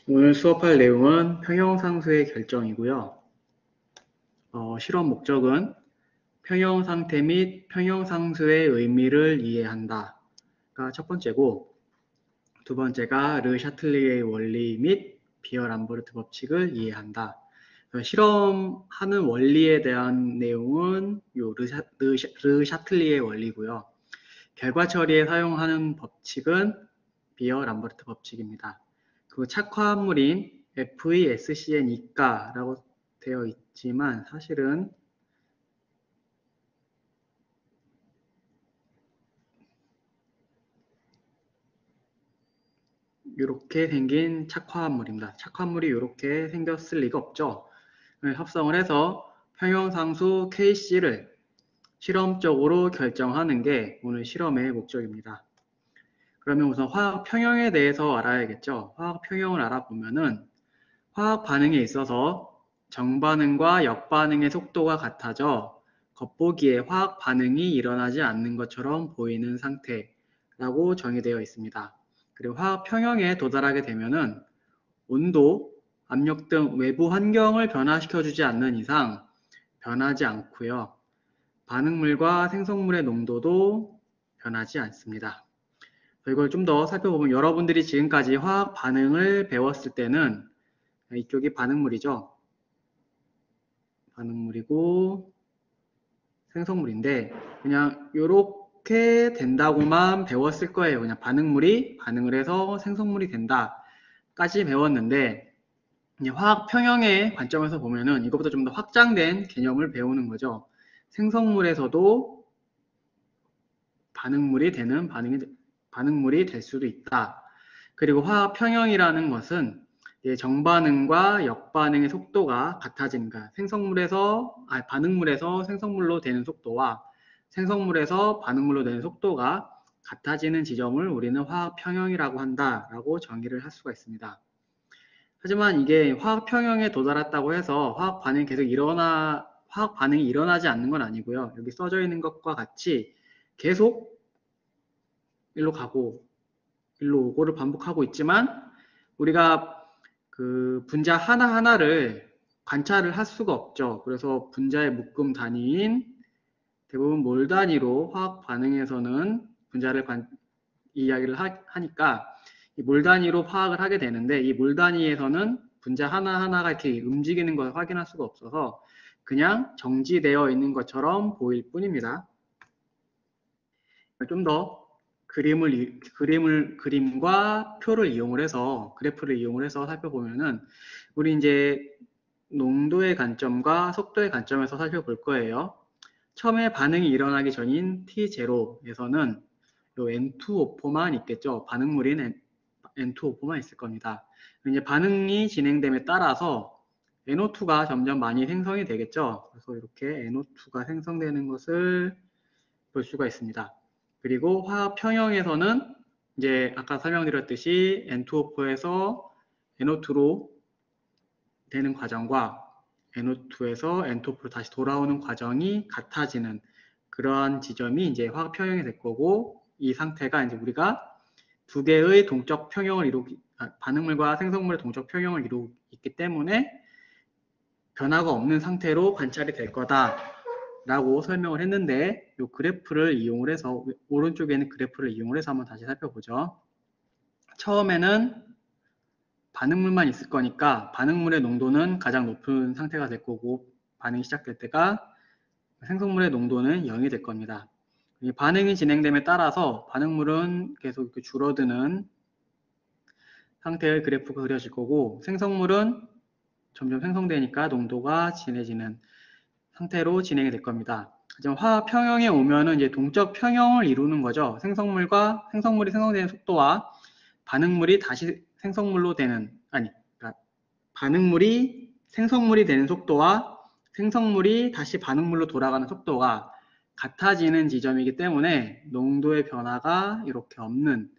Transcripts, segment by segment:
오늘 수업할 내용은 평형상수의 결정이고요. 실험 목적은 평형상태 및 평형상수의 의미를 이해한다가 첫 번째고, 두 번째가 르 샤틀리에의 원리 및 비어-람버르트 법칙을 이해한다. 실험하는 원리에 대한 내용은 르 샤틀리에의 원리고요. 결과 처리에 사용하는 법칙은 비어-람버르트 법칙입니다. 그 착화합물인 FeSCN 이가라고 되어 있지만 사실은 이렇게 생긴 착화합물입니다. 착화합물이 이렇게 생겼을 리가 없죠. 합성을 해서 평형상수 KC를 실험적으로 결정하는 게 오늘 실험의 목적입니다. 그러면 우선 화학 평형에 대해서 알아야겠죠. 화학 평형을 알아보면은 화학 반응에 있어서 정반응과 역반응의 속도가 같아져 겉보기에 화학 반응이 일어나지 않는 것처럼 보이는 상태라고 정의되어 있습니다. 그리고 화학 평형에 도달하게 되면은 온도, 압력 등 외부 환경을 변화시켜주지 않는 이상 변하지 않고요. 반응물과 생성물의 농도도 변하지 않습니다. 이걸 좀 더 살펴보면 여러분들이 지금까지 화학 반응을 배웠을 때는 이쪽이 반응물이죠. 반응물이고 생성물인데 그냥 이렇게 된다고만 배웠을 거예요. 그냥 반응물이 반응을 해서 생성물이 된다까지 배웠는데 이제 화학 평형의 관점에서 보면은 이것보다 좀 더 확장된 개념을 배우는 거죠. 생성물에서도 반응물이 될 수도 있다. 그리고 화학 평형이라는 것은 정반응과 역반응의 속도가 같아지는 거야. 반응물에서 생성물로 되는 속도와 생성물에서 반응물로 되는 속도가 같아지는 지점을 우리는 화학 평형이라고 한다라고 정의를 할 수가 있습니다. 하지만 이게 화학 평형에 도달했다고 해서 화학 반응이 일어나지 않는 건 아니고요. 여기 써져 있는 것과 같이 계속 일로 가고 일로 오고를 반복하고 있지만 우리가 그 분자 하나하나를 관찰을 할 수가 없죠. 그래서 분자의 묶음 단위인 대부분 몰 단위로 화학 반응에서는 분자를 이야기를 하니까 이 몰 단위로 파악을 하게 되는데 이 몰 단위에서는 분자 하나하나가 이렇게 움직이는 것을 확인할 수가 없어서 그냥 정지되어 있는 것처럼 보일 뿐입니다. 좀 더 그림과 표를 이용을 해서 그래프를 이용을 해서 살펴보면은 우리 이제 농도의 관점과 속도의 관점에서 살펴볼 거예요. 처음에 반응이 일어나기 전인 T0에서는 요 N2O4만 있겠죠. 반응물인 N2O4만 있을 겁니다. 이제 반응이 진행됨에 따라서 NO2가 점점 많이 생성이 되겠죠. 그래서 이렇게 NO2가 생성되는 것을 볼 수가 있습니다. 그리고 화학 평형에서는 이제 아까 설명드렸듯이 N2O4에서 NO2로 되는 과정과 NO2에서 N2O로 다시 돌아오는 과정이 같아지는 그러한 지점이 이제 화학 평형이 될 거고 이 상태가 이제 우리가 두 개의 동적 평형을 반응물과 생성물의 동적 평형을 이루고 있기 때문에 변화가 없는 상태로 관찰이 될 거다라고 설명을 했는데 이 그래프를 이용을 해서 오른쪽에 있는 그래프를 이용을 해서 한번 다시 살펴보죠. 처음에는 반응물만 있을 거니까 반응물의 농도는 가장 높은 상태가 될 거고 반응이 시작될 때가 생성물의 농도는 0이 될 겁니다. 반응이 진행됨에 따라서 반응물은 계속 이렇게 줄어드는 상태의 그래프가 그려질 거고 생성물은 점점 생성되니까 농도가 진해지는 상태로 진행이 될 겁니다. 하지만 화학 평형에 오면은 이제 동적 평형을 이루는 거죠. 생성물이 생성되는 속도와 반응물이 다시 생성물로 되는 그러니까 반응물이 생성물이 되는 속도와 생성물이 다시 반응물로 돌아가는 속도가 같아지는 지점이기 때문에 농도의 변화가 이렇게 없는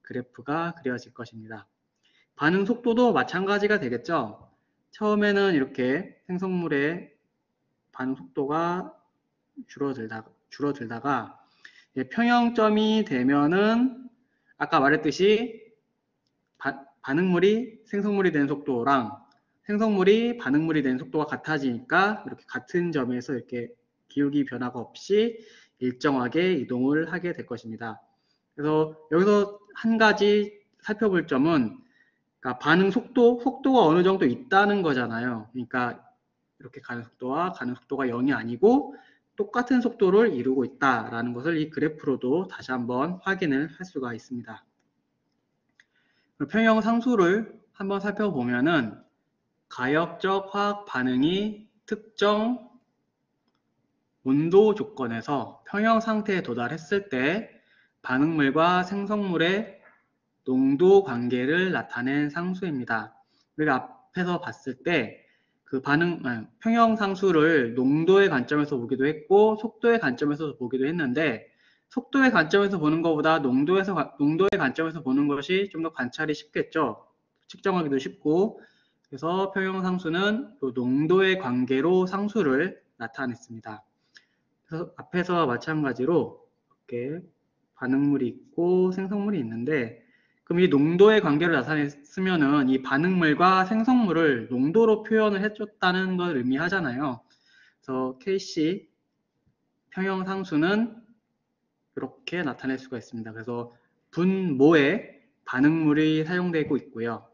그래프가 그려질 것입니다. 반응 속도도 마찬가지가 되겠죠. 처음에는 이렇게 생성물의 반응 속도가 줄어들다가 평형점이 되면은 아까 말했듯이 반응물이 생성물이 되는 속도랑 생성물이 반응물이 되는 속도가 같아지니까 이렇게 같은 점에서 이렇게 기울기 변화가 없이 일정하게 이동을 하게 될 것입니다. 그래서 여기서 한 가지 살펴볼 점은 그러니까 반응 속도가 어느 정도 있다는 거잖아요. 그러니까 이렇게 가는 속도와 가는 속도가 0이 아니고 똑같은 속도를 이루고 있다라는 것을 이 그래프로도 다시 한번 확인을 할 수가 있습니다. 평형 상수를 한번 살펴보면은 가역적 화학 반응이 특정 온도 조건에서 평형 상태에 도달했을 때 반응물과 생성물의 농도 관계를 나타낸 상수입니다. 우리가 앞에서 봤을 때 그 평형 상수를 농도의 관점에서 보기도 했고 속도의 관점에서 보기도 했는데 속도의 관점에서 보는 것보다 농도의 관점에서 보는 것이 좀 더 관찰이 쉽겠죠. 측정하기도 쉽고 그래서 평형 상수는 농도의 관계로 상수를 나타냈습니다. 그래서 앞에서와 마찬가지로 이렇게 반응물이 있고 생성물이 있는데 그럼 이 농도의 관계를 나타냈으면은 이 반응물과 생성물을 농도로 표현을 해줬다는 걸 의미하잖아요. 그래서 KC 평형 상수는 이렇게 나타낼 수가 있습니다. 그래서 분모에 반응물이 사용되고 있고요.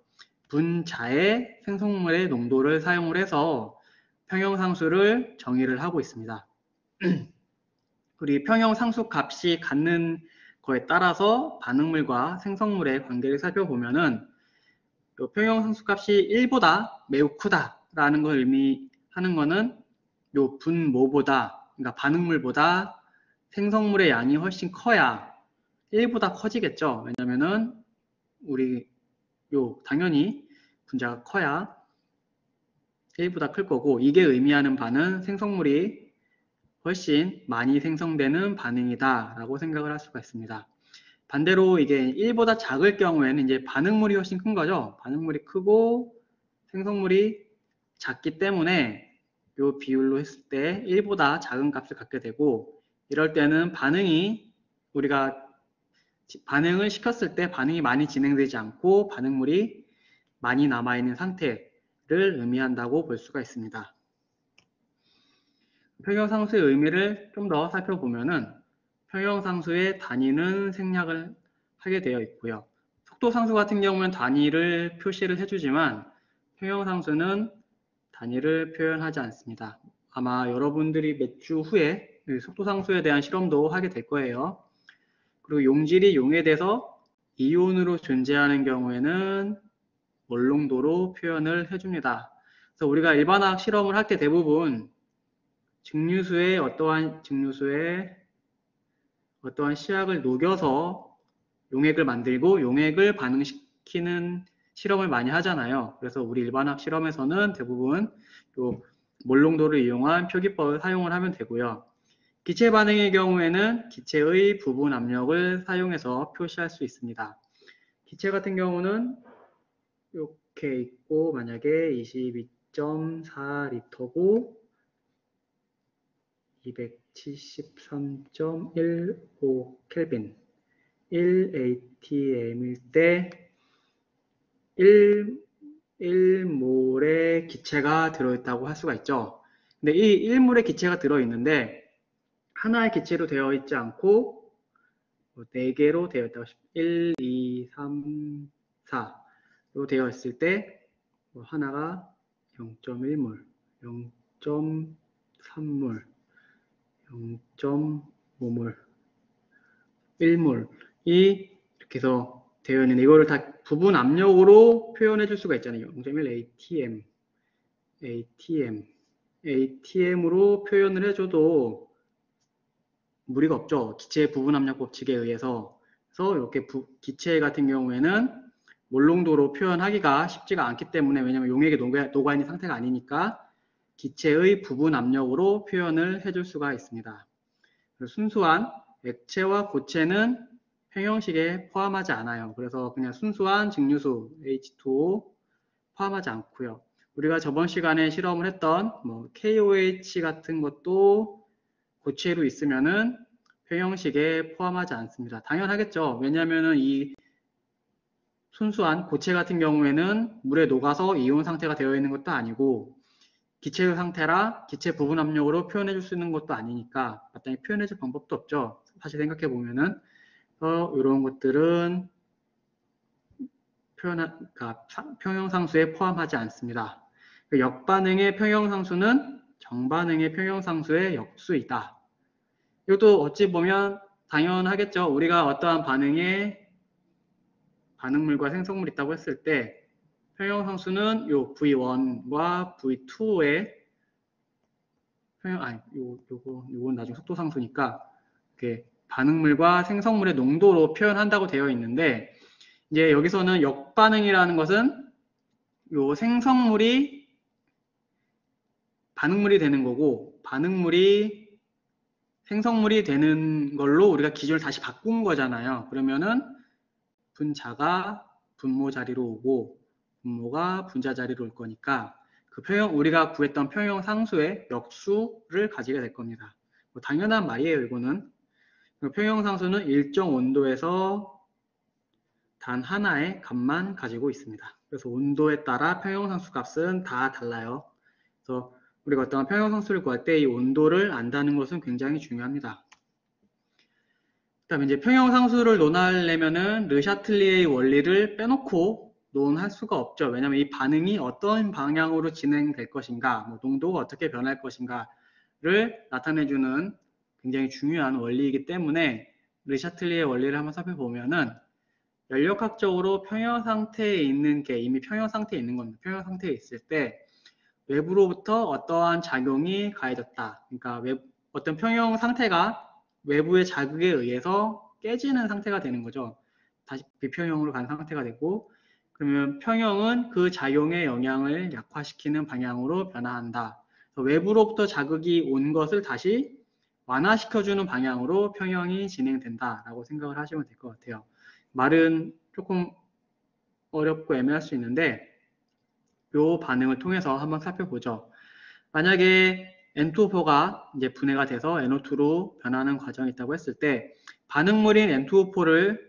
분자의 생성물의 농도를 사용을 해서 평형 상수를 정의를 하고 있습니다. 우리 평형 상수 값이 갖는 거에 따라서 반응물과 생성물의 관계를 살펴보면은 평형 상수 값이 1보다 매우 크다라는 걸 의미하는 거는 요 분모보다 그러니까 반응물보다 생성물의 양이 훨씬 커야 1보다 커지겠죠. 왜냐면은 우리 당연히 분자가 커야 1보다 클 거고 이게 의미하는 바는 생성물이 훨씬 많이 생성되는 반응이다 라고 생각을 할 수가 있습니다. 반대로 이게 1보다 작을 경우에는 이제 반응물이 훨씬 큰 거죠. 반응물이 크고 생성물이 작기 때문에 이 비율로 했을 때 1보다 작은 값을 갖게 되고 이럴 때는 우리가 반응을 시켰을 때 반응이 많이 진행되지 않고 반응물이 많이 남아있는 상태를 의미한다고 볼 수가 있습니다. 평형상수의 의미를 좀 더 살펴보면은 평형상수의 단위는 생략을 하게 되어 있고요. 속도상수 같은 경우는 단위를 표시를 해주지만 평형상수는 단위를 표현하지 않습니다. 아마 여러분들이 몇 주 후에 속도상수에 대한 실험도 하게 될 거예요. 그리고 용질이 용해돼서 이온으로 존재하는 경우에는 몰농도로 표현을 해줍니다. 그래서 우리가 일반화학 실험을 할 때 대부분 증류수에 어떠한 시약을 녹여서 용액을 만들고 용액을 반응시키는 실험을 많이 하잖아요. 그래서 우리 일반학 실험에서는 대부분 몰농도를 이용한 표기법을 사용을 하면 되고요. 기체 반응의 경우에는 기체의 부분 압력을 사용해서 표시할 수 있습니다. 기체 같은 경우는 이렇게 있고 만약에 22.4리터고 273.15 켈빈 1atm일 때 1몰의 기체가 들어있다고 할 수가 있죠. 근데 이 1몰의 기체가 들어있는데 하나의 기체로 되어 있지 않고 4개로 되어 있다고 1, 2, 3, 4로 되어 있을 때 하나가 0.1몰, 0.3몰, 0.5몰, 1몰이 이렇게 해서 되어 있는데 이거를 다 부분 압력으로 표현해 줄 수가 있잖아요. 0.1 atm으로 표현을 해줘도 무리가 없죠. 기체의 부분 압력 법칙에 의해서. 그래서 이렇게 기체 같은 경우에는 몰농도로 표현하기가 쉽지가 않기 때문에 왜냐하면 용액이 녹아있는 상태가 아니니까 기체의 부분 압력으로 표현을 해줄 수가 있습니다. 순수한 액체와 고체는 평형식에 포함하지 않아요. 그래서 그냥 순수한 증류수 H2O 포함하지 않고요. 우리가 저번 시간에 실험을 했던 KOH 같은 것도 고체로 있으면은 평형식에 포함하지 않습니다. 당연하겠죠. 왜냐하면은 이 순수한 고체 같은 경우에는 물에 녹아서 이온 상태가 되어 있는 것도 아니고 기체 상태라 기체 부분 압력으로 표현해 줄 수 있는 것도 아니니까 마땅히 표현해 줄 방법도 없죠. 사실 생각해 보면은 이런 것들은 그러니까 평형상수에 포함하지 않습니다. 역반응의 평형상수는 정반응의 평형상수의 역수이다. 이것도 어찌 보면 당연하겠죠. 우리가 어떠한 반응에 반응물과 생성물이 있다고 했을 때 평형상수는 요 V1과 V2의 요건 나중에 속도상수니까 이렇게 반응물과 생성물의 농도로 표현한다고 되어 있는데 이제 여기서는 역반응이라는 것은 요 생성물이 반응물이 되는 거고 반응물이 생성물이 되는 걸로 우리가 기준을 다시 바꾼 거잖아요. 그러면은 분자가 분모 자리로 오고 분모가 분자 자리로 올 거니까 그 우리가 구했던 평형 상수의 역수를 가지게 될 겁니다. 뭐 당연한 말이에요, 이거는. 평형 상수는 일정 온도에서 단 하나의 값만 가지고 있습니다. 그래서 온도에 따라 평형 상수 값은 다 달라요. 그래서 우리가 어떤 평형 상수를 구할 때 이 온도를 안다는 것은 굉장히 중요합니다. 그다음에 이제 평형 상수를 논하려면은 르샤틀리에의 원리를 빼놓고 논할 수가 없죠. 왜냐하면 이 반응이 어떤 방향으로 진행될 것인가, 뭐 농도가 어떻게 변할 것인가를 나타내주는 굉장히 중요한 원리이기 때문에 르샤틀리에의 원리를 한번 살펴보면은 연력학적으로 평형 상태에 있는 게 이미 평형 상태에 있는 겁니다. 평형 상태에 있을 때 외부로부터 어떠한 작용이 가해졌다. 그러니까 어떤 평형 상태가 외부의 자극에 의해서 깨지는 상태가 되는 거죠. 다시 비평형으로 간 상태가 되고 그러면 평형은 그 작용의 영향을 약화시키는 방향으로 변화한다. 외부로부터 자극이 온 것을 다시 완화시켜주는 방향으로 평형이 진행된다라고 생각을 하시면 될 것 같아요. 말은 조금 어렵고 애매할 수 있는데 이 반응을 통해서 한번 살펴보죠. 만약에 N2O4가 이제 분해가 돼서 NO2로 변하는 과정이 있다고 했을 때 반응물인 N2O4를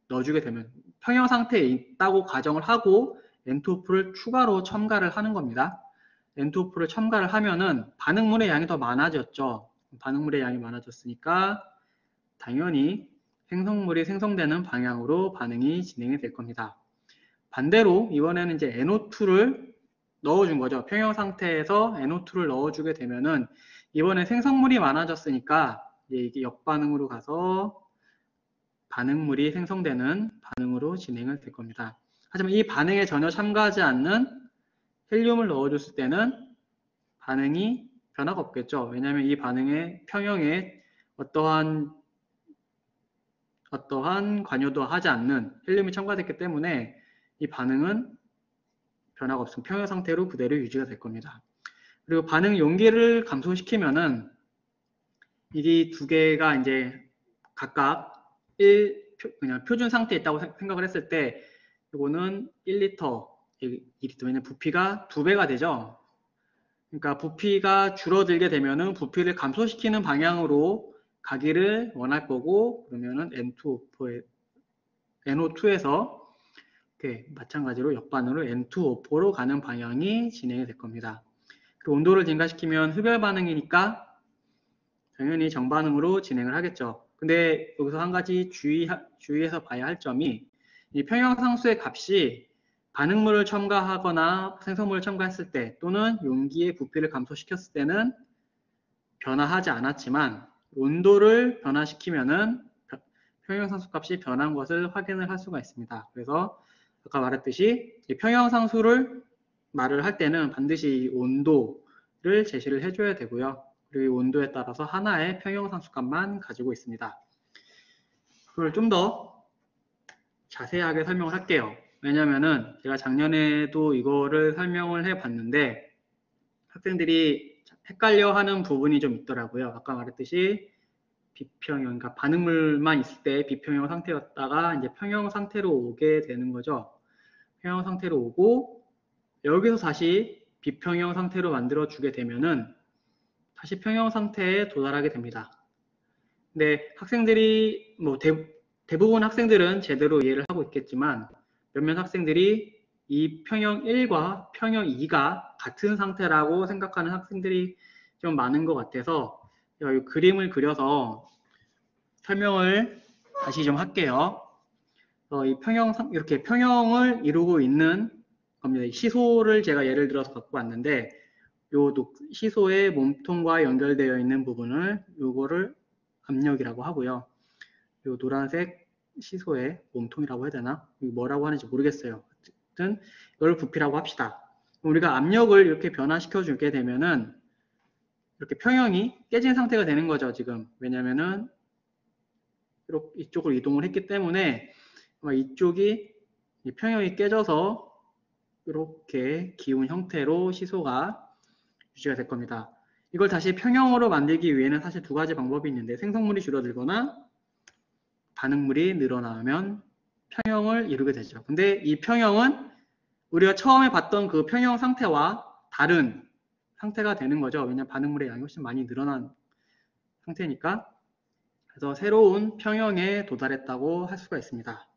넣어주게 되면 평형 상태에 있다고 가정을 하고 N2O4를 추가로 첨가를 하는 겁니다. N2O4를 첨가를 하면은 반응물의 양이 더 많아졌죠. 반응물의 양이 많아졌으니까 당연히 생성물이 생성되는 방향으로 반응이 진행이 될 겁니다. 반대로 이번에는 이제 NO2를 넣어준 거죠. 평형 상태에서 NO2를 넣어주게 되면은 이번에 생성물이 많아졌으니까 이게 역반응으로 가서 반응물이 생성되는 반응으로 진행을 될 겁니다. 하지만 이 반응에 전혀 참가하지 않는 헬륨을 넣어줬을 때는 반응이 변화가 없겠죠. 왜냐하면 이 반응의 평형에 어떠한 관여도 하지 않는 헬륨이 첨가됐기 때문에 이 반응은 변화가 없습니다. 평형 상태로 그대로 유지가 될 겁니다. 그리고 반응 용기를 감소시키면은 이 두 개가 이제 각각 그냥 표준 상태에 있다고 생각을 했을 때 이거는 1리터, 2리터면 부피가 2배가 되죠. 그러니까 부피가 줄어들게 되면은 부피를 감소시키는 방향으로 가기를 원할 거고 그러면은 NO2에서 마찬가지로 역반으로 N2O4로 가는 방향이 진행이 될 겁니다. 그 온도를 증가시키면 흡열 반응이니까 당연히 정반응으로 진행을 하겠죠. 근데 여기서 한 가지 주의해서 봐야 할 점이 이 평형상수의 값이 반응물을 첨가하거나 생성물을 첨가했을 때 또는 용기의 부피를 감소시켰을 때는 변화하지 않았지만 온도를 변화시키면은 평형상수 값이 변한 것을 확인을 할 수가 있습니다. 그래서 아까 말했듯이 평형상수를 말을 할 때는 반드시 온도를 제시를 해줘야 되고요. 그리고 이 온도에 따라서 하나의 평형상수 값만 가지고 있습니다. 그걸 좀 더 자세하게 설명을 할게요. 왜냐면은 제가 작년에도 이거를 설명을 해 봤는데 학생들이 헷갈려 하는 부분이 좀 있더라고요. 아까 말했듯이 비평형, 그러니까 반응물만 있을 때 비평형 상태였다가 이제 평형 상태로 오게 되는 거죠. 평형 상태로 오고 여기서 다시 비평형 상태로 만들어 주게 되면은 다시 평형 상태에 도달하게 됩니다. 근데 학생들이 뭐 대부분 학생들은 제대로 이해를 하고 있겠지만 몇몇 학생들이 이 평형 1과 평형 2가 같은 상태라고 생각하는 학생들이 좀 많은 것 같아서 이 그림을 그려서 설명을 다시 좀 할게요. 이 이렇게 평형을 이루고 있는 겁니다. 시소를 제가 예를 들어서 갖고 왔는데, 요 시소의 몸통과 연결되어 있는 부분을 요거를 압력이라고 하고요. 요 노란색 시소의 몸통이라고 해야 되나? 뭐라고 하는지 모르겠어요. 어쨌든 이걸 부피라고 합시다. 우리가 압력을 이렇게 변화시켜 주게 되면은 이렇게 평형이 깨진 상태가 되는 거죠, 지금. 왜냐면은 이쪽으로 이동을 했기 때문에 이쪽이 평형이 깨져서 이렇게 기운 형태로 시소가 유지가 될 겁니다. 이걸 다시 평형으로 만들기 위해는 사실 두 가지 방법이 있는데, 생성물이 줄어들거나 반응물이 늘어나면 평형을 이루게 되죠. 근데 이 평형은 우리가 처음에 봤던 그 평형 상태와 다른 상태가 되는 거죠. 왜냐하면 반응물의 양이 훨씬 많이 늘어난 상태니까. 그래서 새로운 평형에 도달했다고 할 수가 있습니다.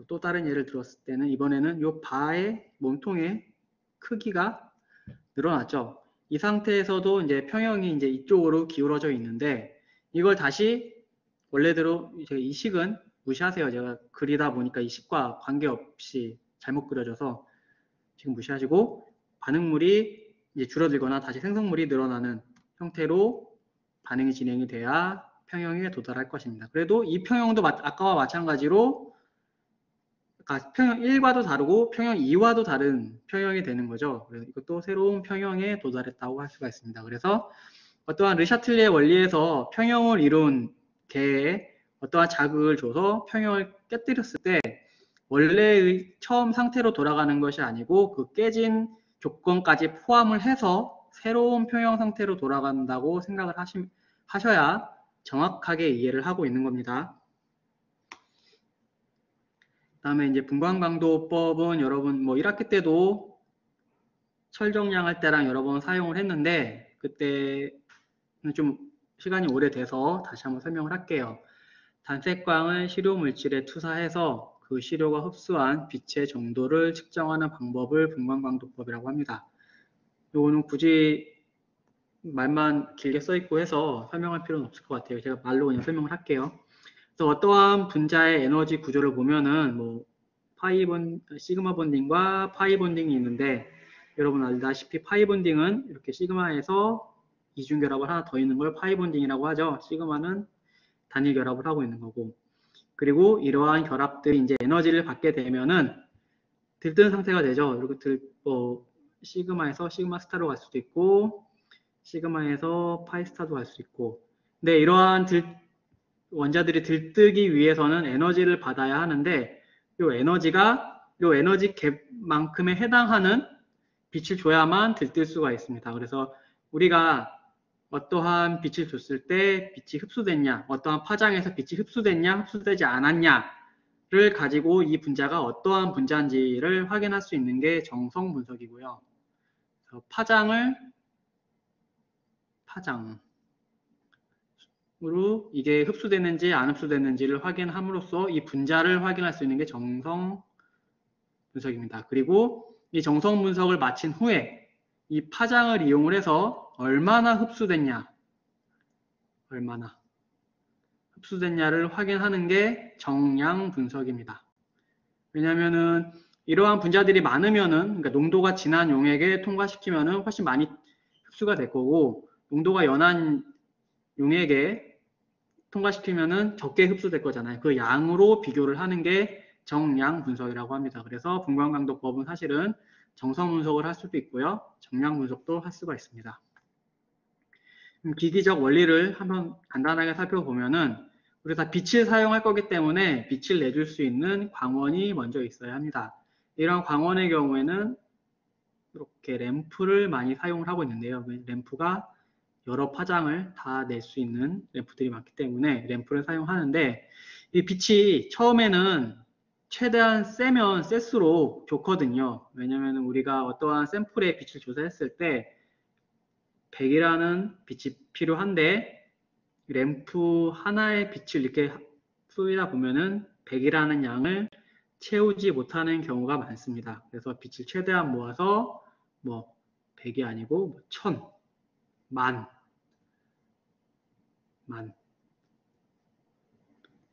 또 다른 예를 들었을 때는 이번에는 이 바의 몸통의 크기가 늘어났죠. 이 상태에서도 이제 평형이 이제 이쪽으로 기울어져 있는데, 이걸 다시 원래대로 제가 이 식은 무시하세요. 제가 그리다 보니까 이 식과 관계없이 잘못 그려져서 지금 무시하시고, 반응물이 이제 줄어들거나 다시 생성물이 늘어나는 형태로 반응이 진행이 돼야 평형에 도달할 것입니다. 그래도 이 평형도 아까와 마찬가지로 평형 1과도 다르고 평형 2와도 다른 평형이 되는 거죠. 그래서 이것도 새로운 평형에 도달했다고 할 수가 있습니다. 그래서 어떠한 르샤틀리의 원리에서 평형을 이룬 개에 어떠한 자극을 줘서 평형을 깨뜨렸을 때 원래의 처음 상태로 돌아가는 것이 아니고 그 깨진 조건까지 포함을 해서 새로운 평형 상태로 돌아간다고 생각을 하셔야 정확하게 이해를 하고 있는 겁니다. 그다음에 이제 분광강도법은 여러분 뭐 1학기 때도 철정량할 때랑 여러 번 사용을 했는데, 그때는 좀 시간이 오래돼서 다시 한번 설명을 할게요. 단색광을 시료 물질에 투사해서 그 시료가 흡수한 빛의 정도를 측정하는 방법을 분광강도법이라고 합니다. 요거는 굳이 말만 길게 써 있고 해서 설명할 필요는 없을 것 같아요. 제가 말로 그냥 설명을 할게요. 그래서 어떠한 분자의 에너지 구조를 보면은 뭐 시그마 본딩과 파이 본딩이 있는데, 여러분 알다시피 파이 본딩은 이렇게 시그마에서 이중결합을 하나 더 있는 걸 파이 본딩이라고 하죠. 시그마는 단일 결합을 하고 있는 거고, 그리고 이러한 결합들이 이제 에너지를 받게 되면은 들뜬 상태가 되죠. 이렇게 시그마에서 시그마 스타로 갈 수도 있고, 시그마에서 파이 스타도 갈 수 있고. 근데 이러한 원자들이 들뜨기 위해서는 에너지를 받아야 하는데, 이 에너지 갭만큼에 해당하는 빛을 줘야만 들뜰 수가 있습니다. 그래서 우리가 어떠한 빛을 줬을 때 빛이 흡수됐냐, 어떠한 파장에서 빛이 흡수됐냐, 흡수되지 않았냐를 가지고 이 분자가 어떠한 분자인지를 확인할 수 있는 게 정성 분석이고요. 파장으로 이게 흡수됐는지 안 흡수됐는지를 확인함으로써 이 분자를 확인할 수 있는 게 정성 분석입니다. 그리고 이 정성 분석을 마친 후에 이 파장을 이용을 해서 얼마나 흡수됐냐를 확인하는 게 정량 분석입니다. 왜냐하면은 이러한 분자들이 많으면은, 그러니까 농도가 진한 용액에 통과시키면은 훨씬 많이 흡수가 될 거고, 농도가 연한 용액에 통과시키면은 적게 흡수될 거잖아요. 그 양으로 비교를 하는 게 정량 분석이라고 합니다. 그래서 분광강도법은 사실은 정성 분석을 할 수도 있고요, 정량 분석도 할 수가 있습니다. 기기적 원리를 한번 간단하게 살펴보면은, 우리가 다 빛을 사용할 거기 때문에 빛을 내줄 수 있는 광원이 먼저 있어야 합니다. 이런 광원의 경우에는 이렇게 램프를 많이 사용을 하고 있는데요. 램프가 여러 파장을 다 낼 수 있는 램프들이 많기 때문에 램프를 사용하는데, 이 빛이 처음에는 최대한 세면 셀수록 좋거든요. 왜냐하면 우리가 어떠한 샘플의 빛을 조사했을 때 100이라는 빛이 필요한데, 램프 하나의 빛을 이렇게 쏘이다 보면은 100이라는 양을 채우지 못하는 경우가 많습니다. 그래서 빛을 최대한 모아서 뭐 100이 아니고 1000, 만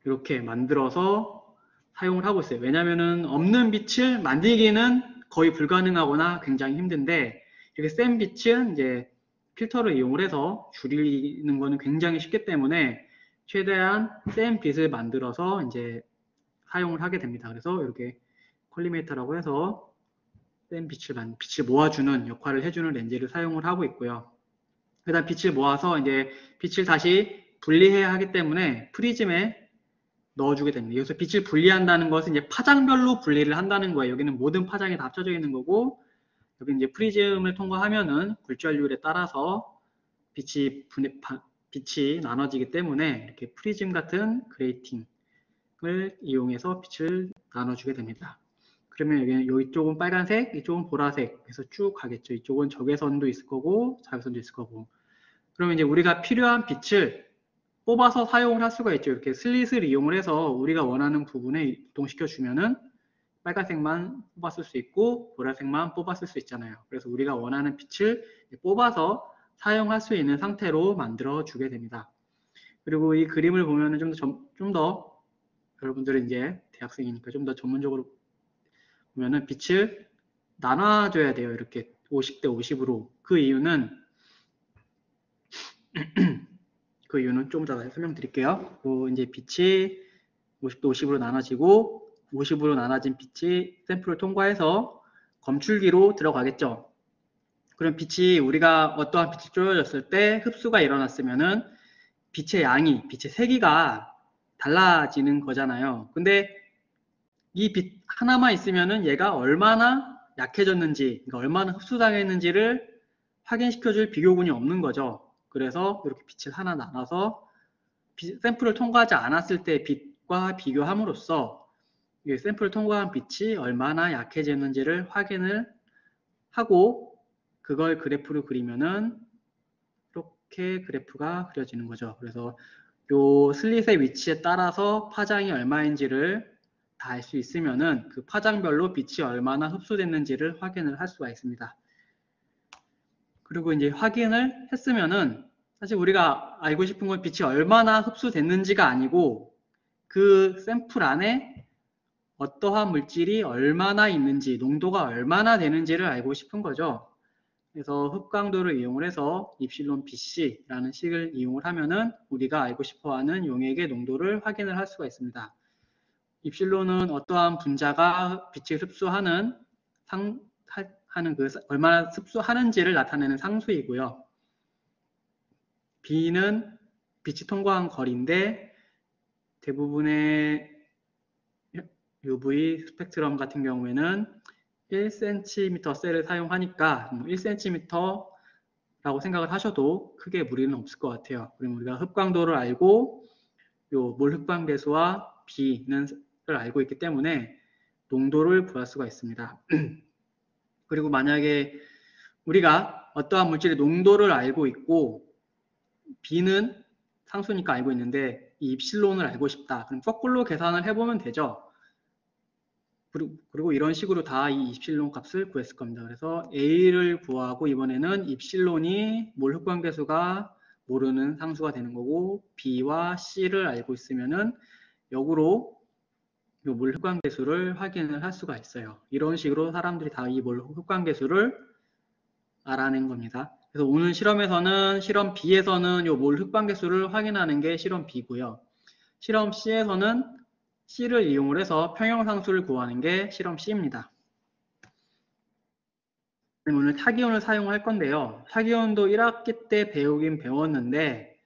이렇게 만들어서 사용을 하고 있어요. 왜냐면은 없는 빛을 만들기는 거의 불가능하거나 굉장히 힘든데 이렇게 센 빛은 이제 필터를 이용을 해서 줄이는 거는 굉장히 쉽기 때문에 최대한 센 빛을 만들어서 이제 사용을 하게 됩니다. 그래서 이렇게 콜리메이터라고 해서 센 빛을 모아주는 역할을 해주는 렌즈를 사용을 하고 있고요. 그다음 빛을 모아서 이제 빛을 다시 분리해야 하기 때문에 프리즘에 넣어주게 됩니다. 여기서 빛을 분리한다는 것은 이제 파장별로 분리를 한다는 거예요. 여기는 모든 파장이 다 합쳐져 있는 거고, 여기 이제 프리즘을 통과하면은 굴절률에 따라서 빛이 나눠지기 때문에 이렇게 프리즘 같은 그레이팅을 이용해서 빛을 나눠주게 됩니다. 그러면 여기 이쪽은 빨간색, 이쪽은 보라색, 그래서 쭉 가겠죠. 이쪽은 적외선도 있을 거고, 자외선도 있을 거고. 그러면 이제 우리가 필요한 빛을 뽑아서 사용을 할 수가 있죠. 이렇게 슬릿을 이용을 해서 우리가 원하는 부분에 이동시켜 주면은 빨간색만 뽑았을 수 있고 보라색만 뽑았을 수 있잖아요. 그래서 우리가 원하는 빛을 뽑아서 사용할 수 있는 상태로 만들어 주게 됩니다. 그리고 이 그림을 보면은 좀 더 여러분들은 이제 대학생이니까 좀 더 전문적으로 보면은 빛을 나눠줘야 돼요. 이렇게 50대 50으로. 그 이유는 조금 더 설명드릴게요. 이제 빛이 50대 50으로 나눠지고 50으로 나눠진 빛이 샘플을 통과해서 검출기로 들어가겠죠. 그럼 빛이 우리가 어떠한 빛이 쪼여졌을 때 흡수가 일어났으면은 빛의 양이, 빛의 세기가 달라지는 거잖아요. 근데 이 빛 하나만 있으면은 얘가 얼마나 약해졌는지, 그러니까 얼마나 흡수당했는지를 확인시켜줄 비교군이 없는 거죠. 그래서 이렇게 빛을 하나 나눠서 샘플을 통과하지 않았을 때 빛과 비교함으로써 이 샘플을 통과한 빛이 얼마나 약해졌는지를 확인을 하고 그걸 그래프로 그리면은 이렇게 그래프가 그려지는 거죠. 그래서 요 슬릿의 위치에 따라서 파장이 얼마인지를 다 알 수 있으면은 그 파장별로 빛이 얼마나 흡수됐는지를 확인을 할 수가 있습니다. 그리고 이제 확인을 했으면은 사실 우리가 알고 싶은 건 빛이 얼마나 흡수됐는지가 아니고 그 샘플 안에 어떠한 물질이 얼마나 있는지, 농도가 얼마나 되는지를 알고 싶은 거죠. 그래서 흡광도를 이용을 해서 입실론 BC라는 식을 이용을 하면은 우리가 알고 싶어하는 용액의 농도를 확인을 할 수가 있습니다. 입실론은 어떠한 분자가 빛을 흡수하는 얼마나 흡수하는지를 나타내는 상수이고요. B는 빛이 통과한 거리인데 대부분의 UV 스펙트럼 같은 경우에는 1cm 셀을 사용하니까 1cm라고 생각을 하셔도 크게 무리는 없을 것 같아요. 그럼 우리가 흡광도를 알고 몰 흡광 배수와 B는 를 알고 있기 때문에 농도를 구할 수가 있습니다. 그리고 만약에 우리가 어떠한 물질의 농도를 알고 있고 B는 상수니까 알고 있는데 이 입실론을 알고 싶다. 그럼 거꾸로 계산을 해보면 되죠. 그리고 이런 식으로 다 이 입실론 값을 구했을 겁니다. 그래서 A를 구하고 이번에는 입실론이 몰 흡광 배수가 모르는 상수가 되는 거고 B와 C를 알고 있으면은 역으로 몰 흡광 배수를 확인을 할 수가 있어요. 이런 식으로 사람들이 다 이 몰 흡광 배수를 알아낸 겁니다. 그래서 오늘 실험에서는 실험 B에서는 몰 흡광 배수를 확인하는 게 실험 B고요. 실험 C에서는 C를 이용을 해서 평형상수를 구하는 게 실험 C입니다. 오늘 타기온을 사용할 건데요. 타기온도 1학기 때 배우긴 배웠는데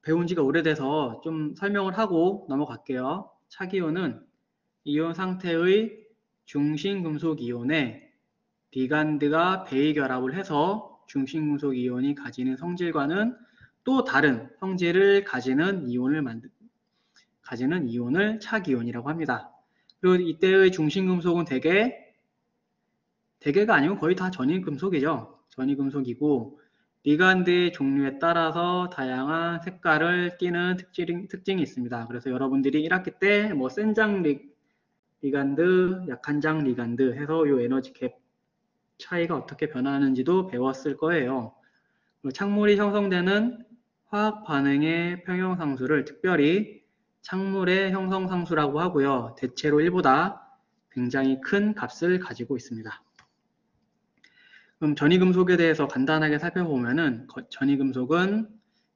배운 지가 오래돼서 좀 설명을 하고 넘어갈게요. 차기온은 이온 상태의 중심금속 이온에 리간드가 베이 결합을 해서 중심금속 이온이 가지는 성질과는 또 다른 성질을 가지는 이온을 차기온이라고 합니다. 그리고 이때의 중심금속은 대개가 아니고 거의 다 전위금속이죠. 전위금속이고 리간드의 종류에 따라서 다양한 색깔을 띠는 특징이 있습니다. 그래서 여러분들이 1학기 때 센장 리간드, 약한장 리간드 해서 이 에너지 갭 차이가 어떻게 변하는지도 배웠을 거예요. 착물이 형성되는 화학 반응의 평형상수를 특별히 착물의 형성상수라고 하고요. 대체로 1보다 굉장히 큰 값을 가지고 있습니다. 그럼 전이금속에 대해서 간단하게 살펴보면은 전이금속은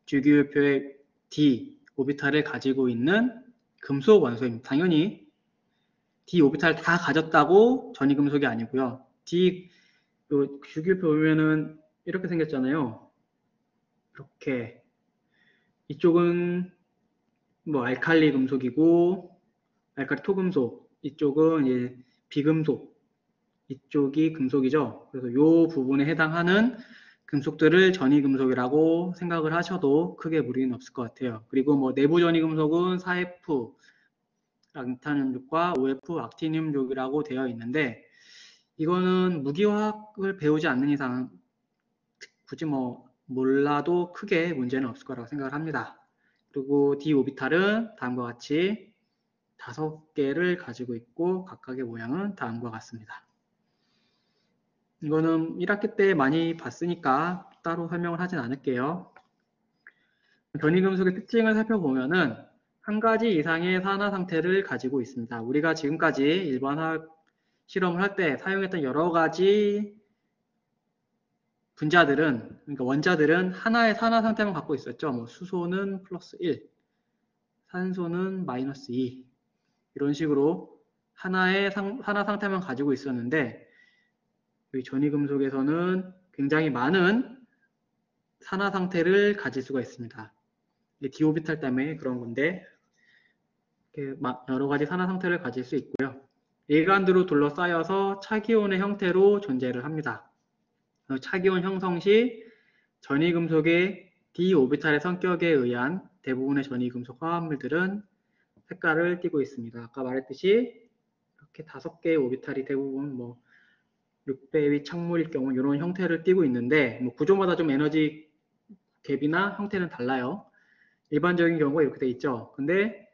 주기율표의 d 오비탈을 가지고 있는 금속 원소입니다. 당연히 d 오비탈 다 가졌다고 전이금속이 아니고요. d 주기율표 보면은 이렇게 생겼잖아요. 이렇게 이쪽은 뭐 알칼리 금속이고 알칼리 토금속, 이쪽은 이제 비금속, 이쪽이 금속이죠. 그래서 이 부분에 해당하는 금속들을 전이금속이라고 생각을 하셔도 크게 무리는 없을 것 같아요. 그리고 뭐 내부 전이금속은 4F 랑탄음족과 5F 악티늄족이라고 되어 있는데 이거는 무기화학을 배우지 않는 이상 굳이 뭐 몰라도 크게 문제는 없을 거라고 생각을 합니다. 그리고 d 오비탈은 다음과 같이 5개를 가지고 있고 각각의 모양은 다음과 같습니다. 이거는 1학기 때 많이 봤으니까 따로 설명을 하진 않을게요. 전이금속의 특징을 살펴보면은 한 가지 이상의 산화 상태를 가지고 있습니다. 우리가 지금까지 일반 화학 실험을 할 때 사용했던 여러 가지 분자들은, 그러니까 원자들은 하나의 산화 상태만 갖고 있었죠. 뭐 수소는 플러스 1, 산소는 마이너스 2 이런 식으로 하나의 산화 상태만 가지고 있었는데 여기 전이금속에서는 굉장히 많은 산화 상태를 가질 수가 있습니다. 이게 d 오비탈 때문에 그런 건데 여러 가지 산화 상태를 가질 수 있고요. 일간으로 둘러싸여서 차기온의 형태로 존재를 합니다. 차기온 형성 시 전이금속의 d 오비탈의 성격에 의한 대부분의 전이금속 화합물들은 색깔을 띠고 있습니다. 아까 말했듯이 이렇게 5개의 오비탈이 대부분 뭐 6배의 착물일 경우 이런 형태를 띠고 있는데 뭐 구조마다 좀 에너지 갭이나 형태는 달라요. 일반적인 경우가 이렇게 돼 있죠. 근데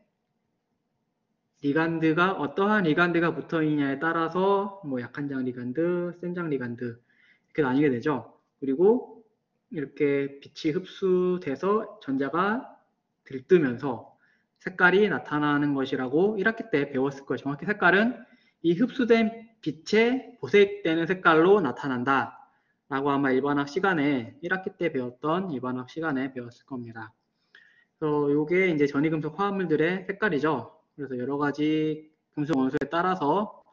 리간드가 어떠한 리간드가 붙어 있냐에 따라서 뭐 약한장 리간드, 센장 리간드 이렇게 나뉘게 되죠. 그리고 이렇게 빛이 흡수돼서 전자가 들뜨면서 색깔이 나타나는 것이라고 1학기 때 배웠을 거예요. 정확히 색깔은 이 흡수된 빛에 보색되는 색깔로 나타난다 라고 아마 일반학 시간에 1학기 때 배웠던 일반학 시간에 배웠을 겁니다. 그래서 이게 이제 전이금속 화합물들의 색깔이죠. 그래서 여러 가지 금속 원소에 따라서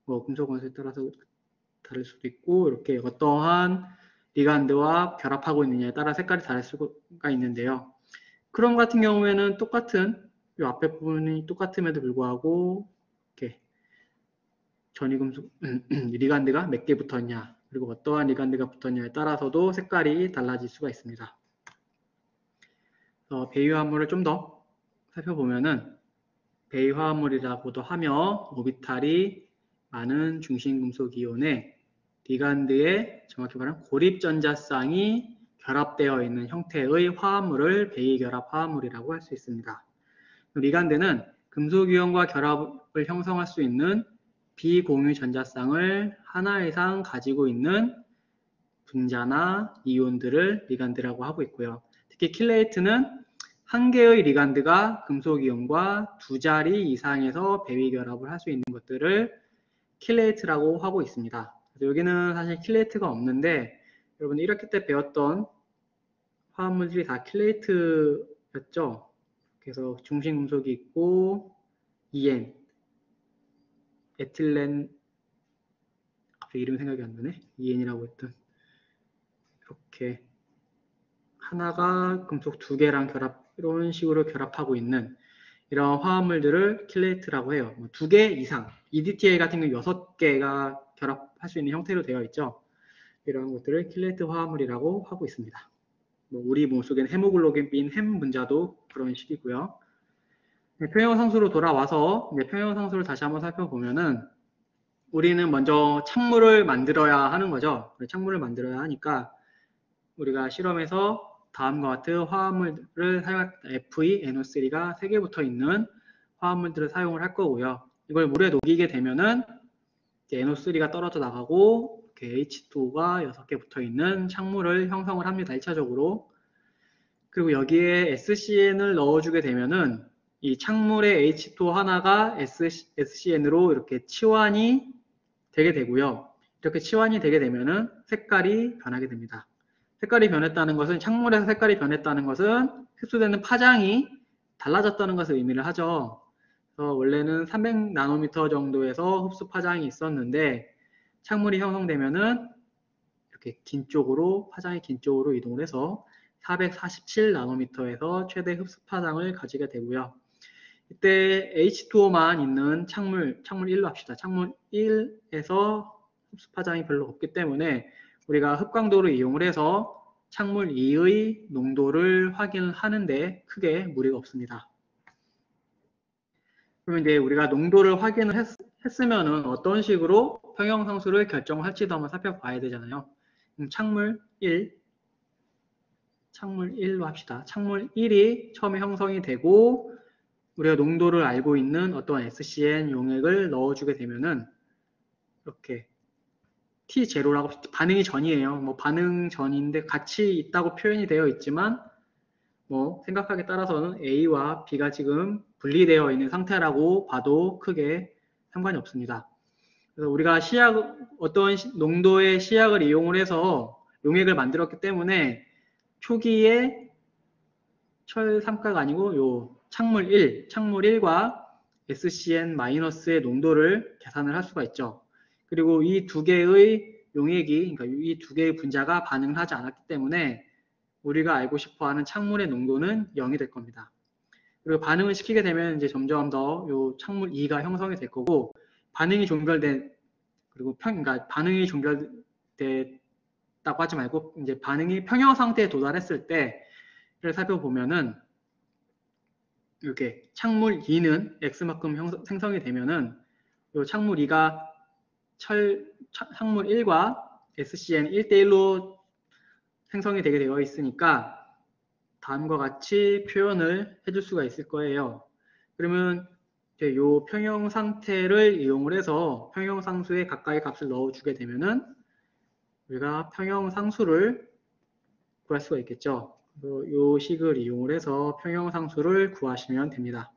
금속 원소에 따라서 다를 수도 있고 이렇게 어떠한 리간드와 결합하고 있느냐에 따라 색깔이 다를 수가 있는데요. 크롬 같은 경우에는 똑같은 이 앞에 부분이 똑같음에도 불구하고 이렇게 전이금속 리간드가 몇 개 붙었냐 그리고 어떠한 리간드가 붙었냐에 따라서도 색깔이 달라질 수가 있습니다. 배위화합물을 좀 더 살펴보면은 배위화합물이라고도 하며 오비탈이 많은 중심금속 이온에 리간드에 정확히 말하면 고립전자쌍이 결합되어 있는 형태의 화합물을 배위결합 화합물이라고 할 수 있습니다. 리간드는 금속이온과 결합을 형성할 수 있는 비공유 전자쌍을 하나 이상 가지고 있는 분자나 이온들을 리간드라고 하고 있고요. 특히 킬레이트는 한 개의 리간드가 금속이온과 2자리 이상에서 배위결합을 할 수 있는 것들을 킬레이트라고 하고 있습니다. 그래서 여기는 사실 킬레이트가 없는데 여러분 1학기 때 배웠던 화합물들이 다 킬레이트였죠. 그래서 중심금속이 있고 EN, 에틸렌 갑자기 이름 생각이 안 나네. EN이라고 했던 이렇게 하나가 금속 2개랑 이런 식으로 결합하고 있는 이런 화합물들을 킬레이트라고 해요. 2개 이상, EDTA 같은 경우 6개가 결합할 수 있는 형태로 되어 있죠. 이런 것들을 킬레이트 화합물이라고 하고 있습니다. 우리 몸속에는 헤모글로빈 햄 분자도 그런 식이고요. 평형상수로 돌아와서 평형상수를 다시 한번 살펴보면은 우리는 먼저 착물을 만들어야 하는 거죠. 착물을 만들어야 하니까 우리가 실험에서 다음과 같은 화합물을 사용할 Fe, NO3가 3개 붙어 있는 화합물들을 사용을 할 거고요. 이걸 물에 녹이게 되면은 NO3가 떨어져 나가고 이렇게 H2O가 6개 붙어 있는 창물을 형성을 합니다. 1차적으로. 그리고 여기에 SCN을 넣어주게 되면은 이 창물의 H2O 하나가 SCN으로 이렇게 치환이 되게 되고요. 이렇게 치환이 되게 되면은 색깔이 변하게 됩니다. 색깔이 변했다는 것은, 창물에서 색깔이 변했다는 것은 흡수되는 파장이 달라졌다는 것을 의미를 하죠. 그래서 원래는 300나노미터 정도에서 흡수 파장이 있었는데 창물이 형성되면은 이렇게 긴 쪽으로, 파장이 긴 쪽으로 이동을 해서 447나노미터에서 최대 흡수 파장을 가지게 되고요. 이때 H2O만 있는 창물 1로 합시다. 창물 1에서 흡수 파장이 별로 없기 때문에 우리가 흡광도를 이용을 해서 창물 2의 농도를 확인하는데 크게 무리가 없습니다. 그러면 이제 우리가 농도를 확인을 했으면은 어떤 식으로 평형상수를 결정할지도 한번 살펴봐야 되잖아요. 창물 1로 합시다. 창물 1이 처음에 형성이 되고 우리가 농도를 알고 있는 어떤 SCN 용액을 넣어주게 되면은 이렇게 T0라고, 반응이 전이에요. 뭐 반응 전인데 같이 있다고 표현이 되어 있지만 뭐 생각하기에 따라서는 A와 B가 지금 분리되어 있는 상태라고 봐도 크게 상관이 없습니다. 그래서 우리가 어떤 농도의 시약을 이용을 해서 용액을 만들었기 때문에 초기에 철3가가 아니고 요 창물 1과 SCN-의 농도를 계산을 할 수가 있죠. 그리고 이 두 개의 용액이, 그러니까 이 두 개의 분자가 반응을 하지 않았기 때문에 우리가 알고 싶어하는 창물의 농도는 0이 될 겁니다. 그리고 반응을 시키게 되면 이제 점점 더 요 창물 2가 형성이 될 거고, 반응이 종결된, 그리고 그러니까 반응이 종결됐다고 하지 말고 이제 반응이 평형 상태에 도달했을 때를 살펴보면은 이렇게 창물 2는 X만큼 생성이 되면은 요 창물 2가 창물 1과 SCN 1대1로 생성이 되게 되어 있으니까 다음과 같이 표현을 해줄 수가 있을 거예요. 그러면 이제 요 평형 상태를 이용을 해서 평형 상수에 가까이 값을 넣어주게 되면은 우리가 평형 상수를 구할 수가 있겠죠. 요 식을 이용을 해서 평형 상수를 구하시면 됩니다.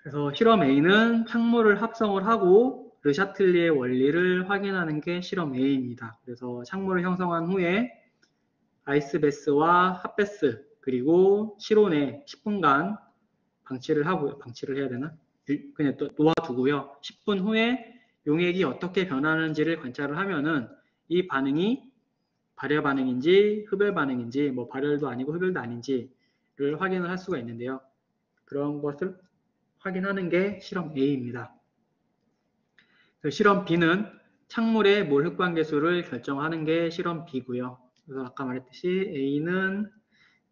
그래서 실험 A는 창물을 합성을 하고 르샤틀리의 원리를 확인하는 게 실험 A입니다. 그래서 창물을 형성한 후에 아이스베스와 핫베스 그리고 실온에 10분간 방치를 해야 되나? 그냥 또 놓아두고요. 10분 후에 용액이 어떻게 변하는지를 관찰을 하면은 이 반응이 발열 반응인지 흡열 반응인지, 뭐 발열도 아니고 흡열도 아닌지를 확인을 할 수가 있는데요. 그런 것을 확인하는 게 실험 A입니다. 실험 B는 창물의 몰 흡광 계수를 결정하는 게 실험 B고요. 그래서 아까 말했듯이 A는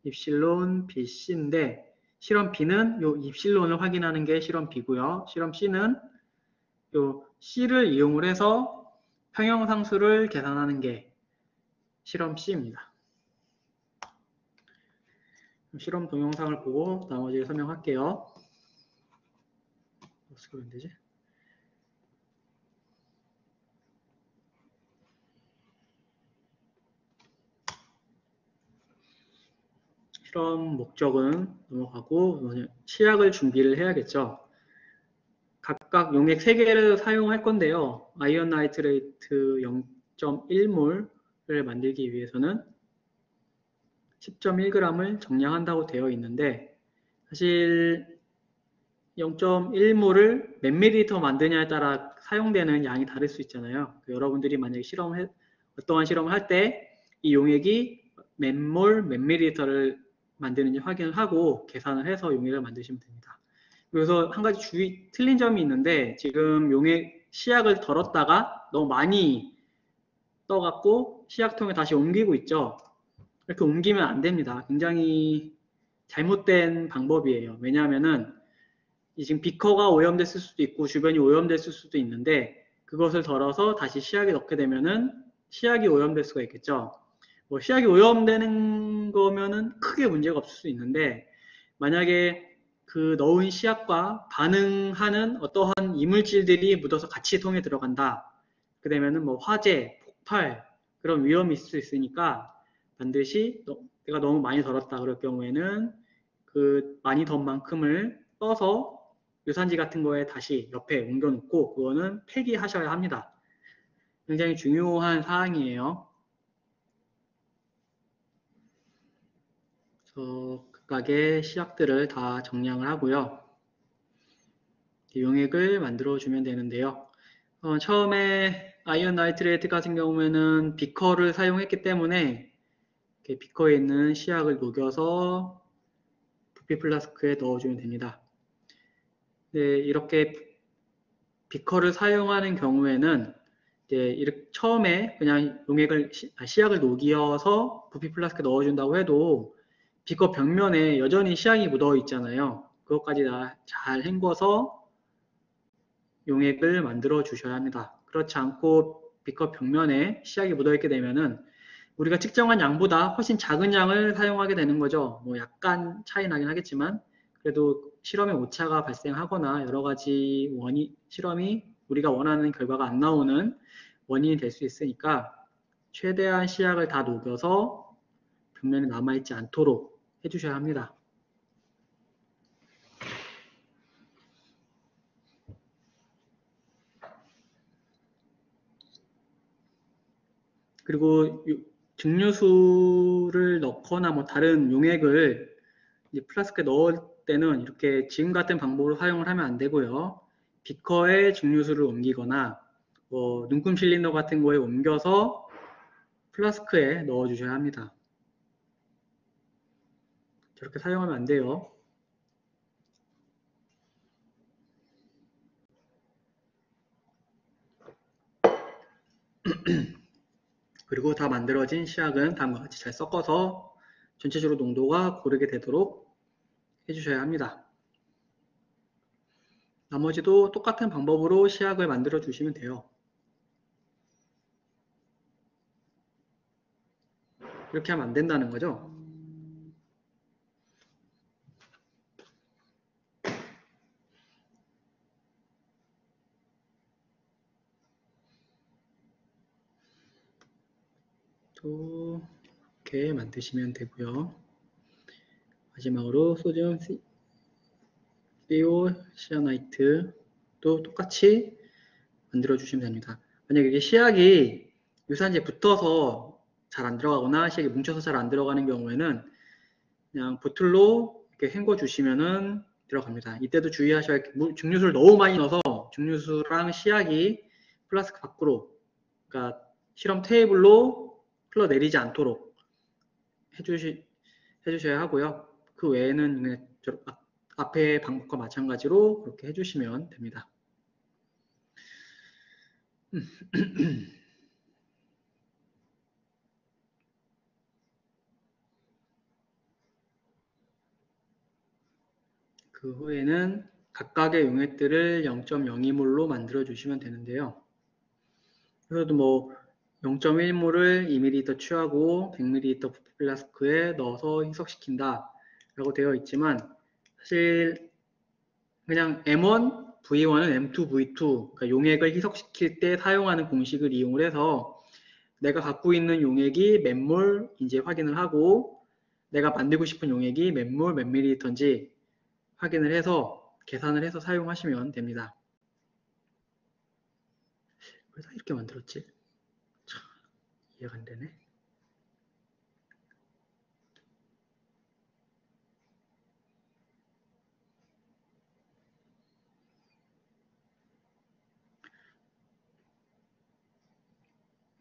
입실론, B, C인데 실험 B는 요 입실론을 확인하는 게 실험 B고요. 실험 C는 요 C를 이용을 해서 평형상수를 계산하는 게 실험 C입니다. 실험 동영상을 보고 나머지를 설명할게요. 어떻게 하면 되지? 실험 목적은 넘어가고 시약을 준비를 해야겠죠. 각각 용액 3개를 사용할 건데요. 아이언 나이트레이트 0.1몰을 만들기 위해서는 10.1g을 정량한다고 되어 있는데 사실 0.1몰을 몇 밀리리터 만드냐에 따라 사용되는 양이 다를 수 있잖아요. 여러분들이 만약에 어떠한 실험을 할 때 이 용액이 몇 몰, 몇 밀리리터를 만드는지 확인을 하고 계산을 해서 용액을 만드시면 됩니다. 그래서 한 가지 틀린 점이 있는데 지금 용액 시약을 덜었다가 너무 많이 떠갖고 시약통에 다시 옮기고 있죠. 이렇게 옮기면 안 됩니다. 굉장히 잘못된 방법이에요. 왜냐하면은 지금 비커가 오염됐을 수도 있고 주변이 오염됐을 수도 있는데 그것을 덜어서 다시 시약에 넣게 되면은 시약이 오염될 수가 있겠죠. 뭐 시약이 오염되는 거면은 크게 문제가 없을 수 있는데 만약에 그 넣은 시약과 반응하는 어떠한 이물질들이 묻어서 같이 통에 들어간다. 그 되면은 뭐 화재, 폭발 그런 위험이 있을 수 있으니까 반드시 내가 너무 많이 덜었다 그럴 경우에는 그 많이 던 만큼을 떠서 유산지 같은 거에 다시 옆에 옮겨 놓고 그거는 폐기하셔야 합니다. 굉장히 중요한 사항이에요. 그래서 각각의 시약들을 다 정량을 하고요. 용액을 만들어 주면 되는데요. 처음에 아이언 나이트레이트 같은 경우에는 비커를 사용했기 때문에 비커에 있는 시약을 녹여서 부피 플라스크에 넣어주면 됩니다. 네, 이렇게 비커를 사용하는 경우에는 이제 처음에 그냥 시약을 녹여서 부피 플라스크에 넣어준다고 해도 비커 벽면에 여전히 시약이 묻어 있잖아요. 그것까지 다 잘 헹궈서 용액을 만들어 주셔야 합니다. 그렇지 않고 비커 벽면에 시약이 묻어 있게 되면은 우리가 측정한 양보다 훨씬 작은 양을 사용하게 되는 거죠. 뭐 약간 차이 나긴 하겠지만 그래도 실험에 오차가 발생하거나 여러 가지 실험이 우리가 원하는 결과가 안 나오는 원인이 될 수 있으니까 최대한 시약을 다 녹여서 벽면에 남아있지 않도록 해주셔야 합니다. 그리고 증류수를 넣거나 뭐 다른 용액을 플라스크에 넣을 때는 이렇게 지금 같은 방법으로 사용을 하면 안 되고요. 비커에 증류수를 옮기거나 뭐 눈금 실린더 같은 거에 옮겨서 플라스크에 넣어 주셔야 합니다. 저렇게 사용하면 안 돼요. 그리고 다 만들어진 시약은 다음과 같이 잘 섞어서 전체적으로 농도가 고르게 되도록 해주셔야 합니다. 나머지도 똑같은 방법으로 시약을 만들어 주시면 돼요. 이렇게 하면 안 된다는 거죠. 또 이렇게 만드시면 되고요. 마지막으로 소듐 시아나이트도 똑같이 만들어 주시면 됩니다. 만약에 이게 시약이 유산지에 붙어서 잘 안 들어가거나 시약이 뭉쳐서 잘 안 들어가는 경우에는 그냥 보틀로 이렇게 헹궈 주시면은 들어갑니다. 이때도 주의하셔야 할 게 증류수를 너무 많이 넣어서 증류수랑 시약이 플라스크 밖으로, 그러니까 실험 테이블로 흘러내리지 않도록 해주셔야 하고요. 그 외에는 그냥 앞에 방법과 마찬가지로 그렇게 해주시면 됩니다. 그 후에는 각각의 용액들을 0.02몰로 만들어 주시면 되는데요. 그래도 뭐 0.1몰을 2ml 취하고 100ml 부피 플라스크에 넣어서 희석시킨다 라고 되어 있지만 사실 그냥 M1, V1은 M2, V2 그러니까 용액을 희석시킬 때 사용하는 공식을 이용을 해서 내가 갖고 있는 용액이 몇 몰인지 확인을 하고 내가 만들고 싶은 용액이 몇 몰, 몇 밀리리터인지 확인을 해서 계산을 해서 사용하시면 됩니다. 왜 다 이렇게 만들었지? 참, 이해가 안 되네.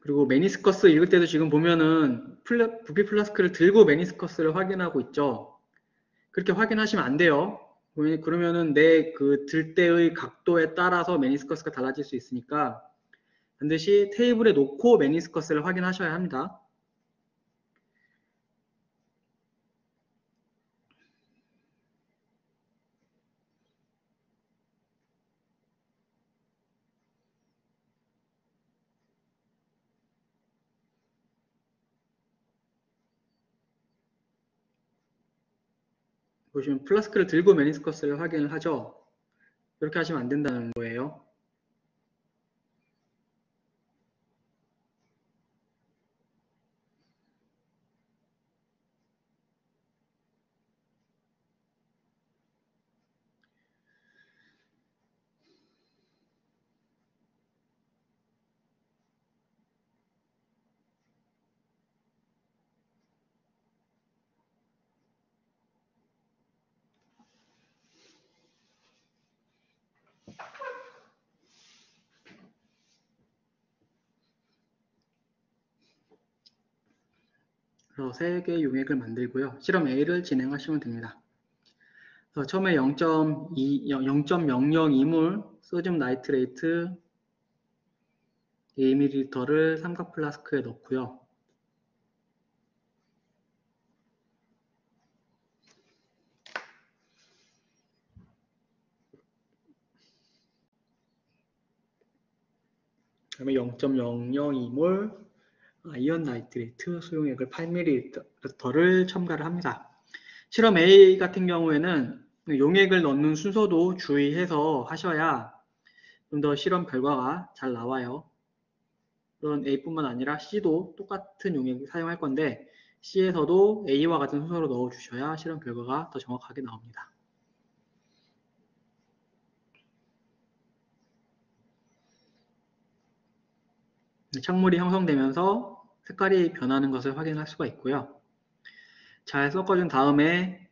그리고 메니스커스 읽을 때도 지금 보면은 부피 플라스크를 들고 메니스커스를 확인하고 있죠. 그렇게 확인하시면 안 돼요. 그러면은 내 그 들 때의 각도에 따라서 메니스커스가 달라질 수 있으니까 반드시 테이블에 놓고 메니스커스를 확인하셔야 합니다. 보시면 플라스크를 들고 메니스커스를 확인을 하죠. 이렇게 하시면 안 된다는 거예요. 그래서 3개의 용액을 만들고요. 실험 A를 진행하시면 됩니다. 그래서 처음에 0.002몰 소듐 나이트레이트 2ml를 삼각 플라스크에 넣고요. 그다음에 0.002몰 아이언 나이트레이트 소용액을 8ml를 첨가를 합니다. 실험 A 같은 경우에는 용액을 넣는 순서도 주의해서 하셔야 좀 더 실험 결과가 잘 나와요. 물론 A뿐만 아니라 C도 똑같은 용액을 사용할 건데 C에서도 A와 같은 순서로 넣어주셔야 실험 결과가 더 정확하게 나옵니다. 창물이 형성되면서 색깔이 변하는 것을 확인할 수가 있고요. 잘 섞어준 다음에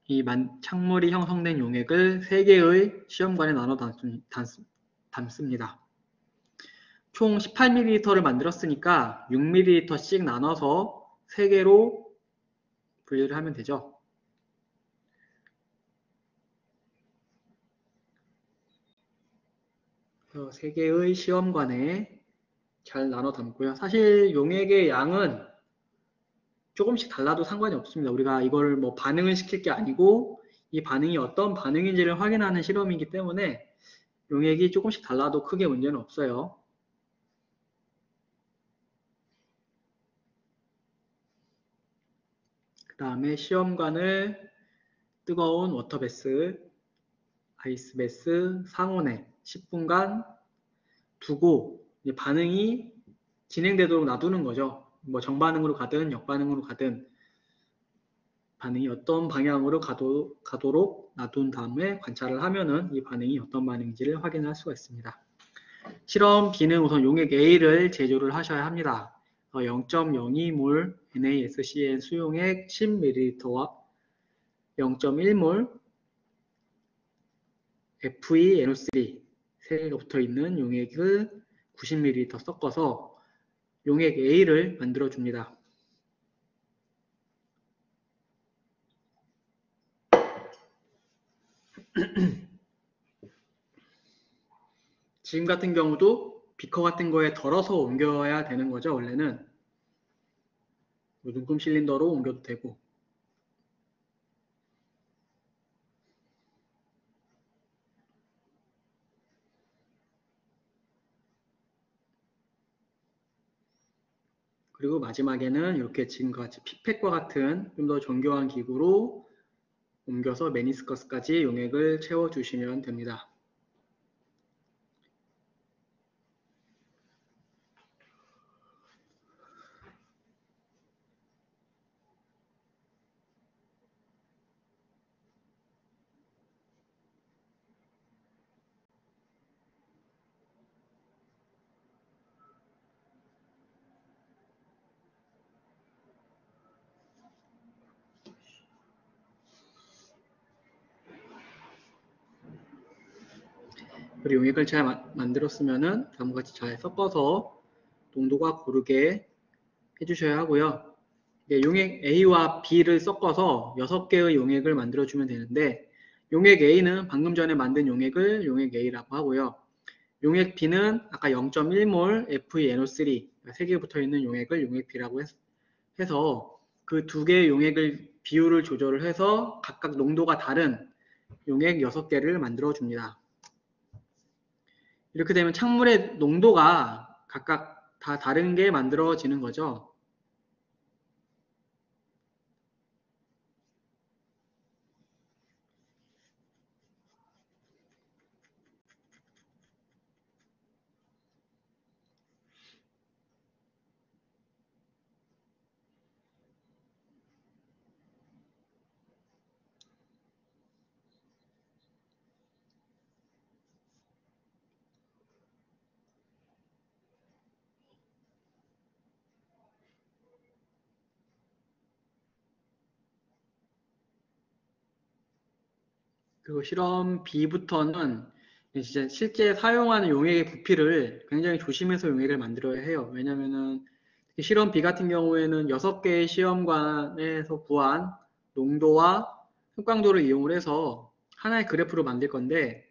이 창물이 형성된 용액을 3개의 시험관에 나눠 담습니다. 총 18ml를 만들었으니까 6ml씩 나눠서 3개로 분리를 하면 되죠. 그래서 3개의 시험관에 잘 나눠 담고요. 사실 용액의 양은 조금씩 달라도 상관이 없습니다. 우리가 이걸 뭐 반응을 시킬 게 아니고 이 반응이 어떤 반응인지를 확인하는 실험이기 때문에 용액이 조금씩 달라도 크게 문제는 없어요. 그 다음에 시험관을 뜨거운 워터베스, 아이스베스 상온에 10분간 두고 반응이 진행되도록 놔두는 거죠. 뭐 정반응으로 가든 역반응으로 가든 반응이 어떤 방향으로 가도록 놔둔 다음에 관찰을 하면은 이 반응이 어떤 반응인지를 확인할 수가 있습니다. 실험 B는 우선 용액 A를 제조를 하셔야 합니다. 0.02몰 NaSCN 수용액 10ml와 0.1몰 FeNO3 3개가 붙어 있는 용액을 90ml 섞어서 용액 A를 만들어 줍니다. 지금 같은 경우도 비커 같은 거에 덜어서 옮겨야 되는 거죠. 원래는 눈금 실린더로 옮겨도 되고. 그리고 마지막에는 이렇게 지금과 같이 피펫과 같은 좀 더 정교한 기구로 옮겨서 메니스커스까지 용액을 채워주시면 됩니다. 그리고 용액을 잘 만들었으면은 다음과 같이 잘 섞어서 농도가 고르게 해주셔야 하고요. 용액 A와 B를 섞어서 6개의 용액을 만들어주면 되는데 용액 A는 방금 전에 만든 용액을 용액 A라고 하고요. 용액 B는 아까 0.1몰 FeNO3 3개 붙어있는 용액을 용액 B라고 해서 그 2개의 용액을 비율을 조절을 해서 각각 농도가 다른 용액 6개를 만들어 줍니다. 이렇게 되면 창물의 농도가 각각 다 다른 게 만들어지는 거죠. 그리고 실험 B부터는 진짜 실제 사용하는 용액의 부피를 굉장히 조심해서 용액을 만들어야 해요. 왜냐면은 실험 B 같은 경우에는 6개의 시험관에서 구한 농도와 흑광도를 이용을 해서 하나의 그래프로 만들 건데,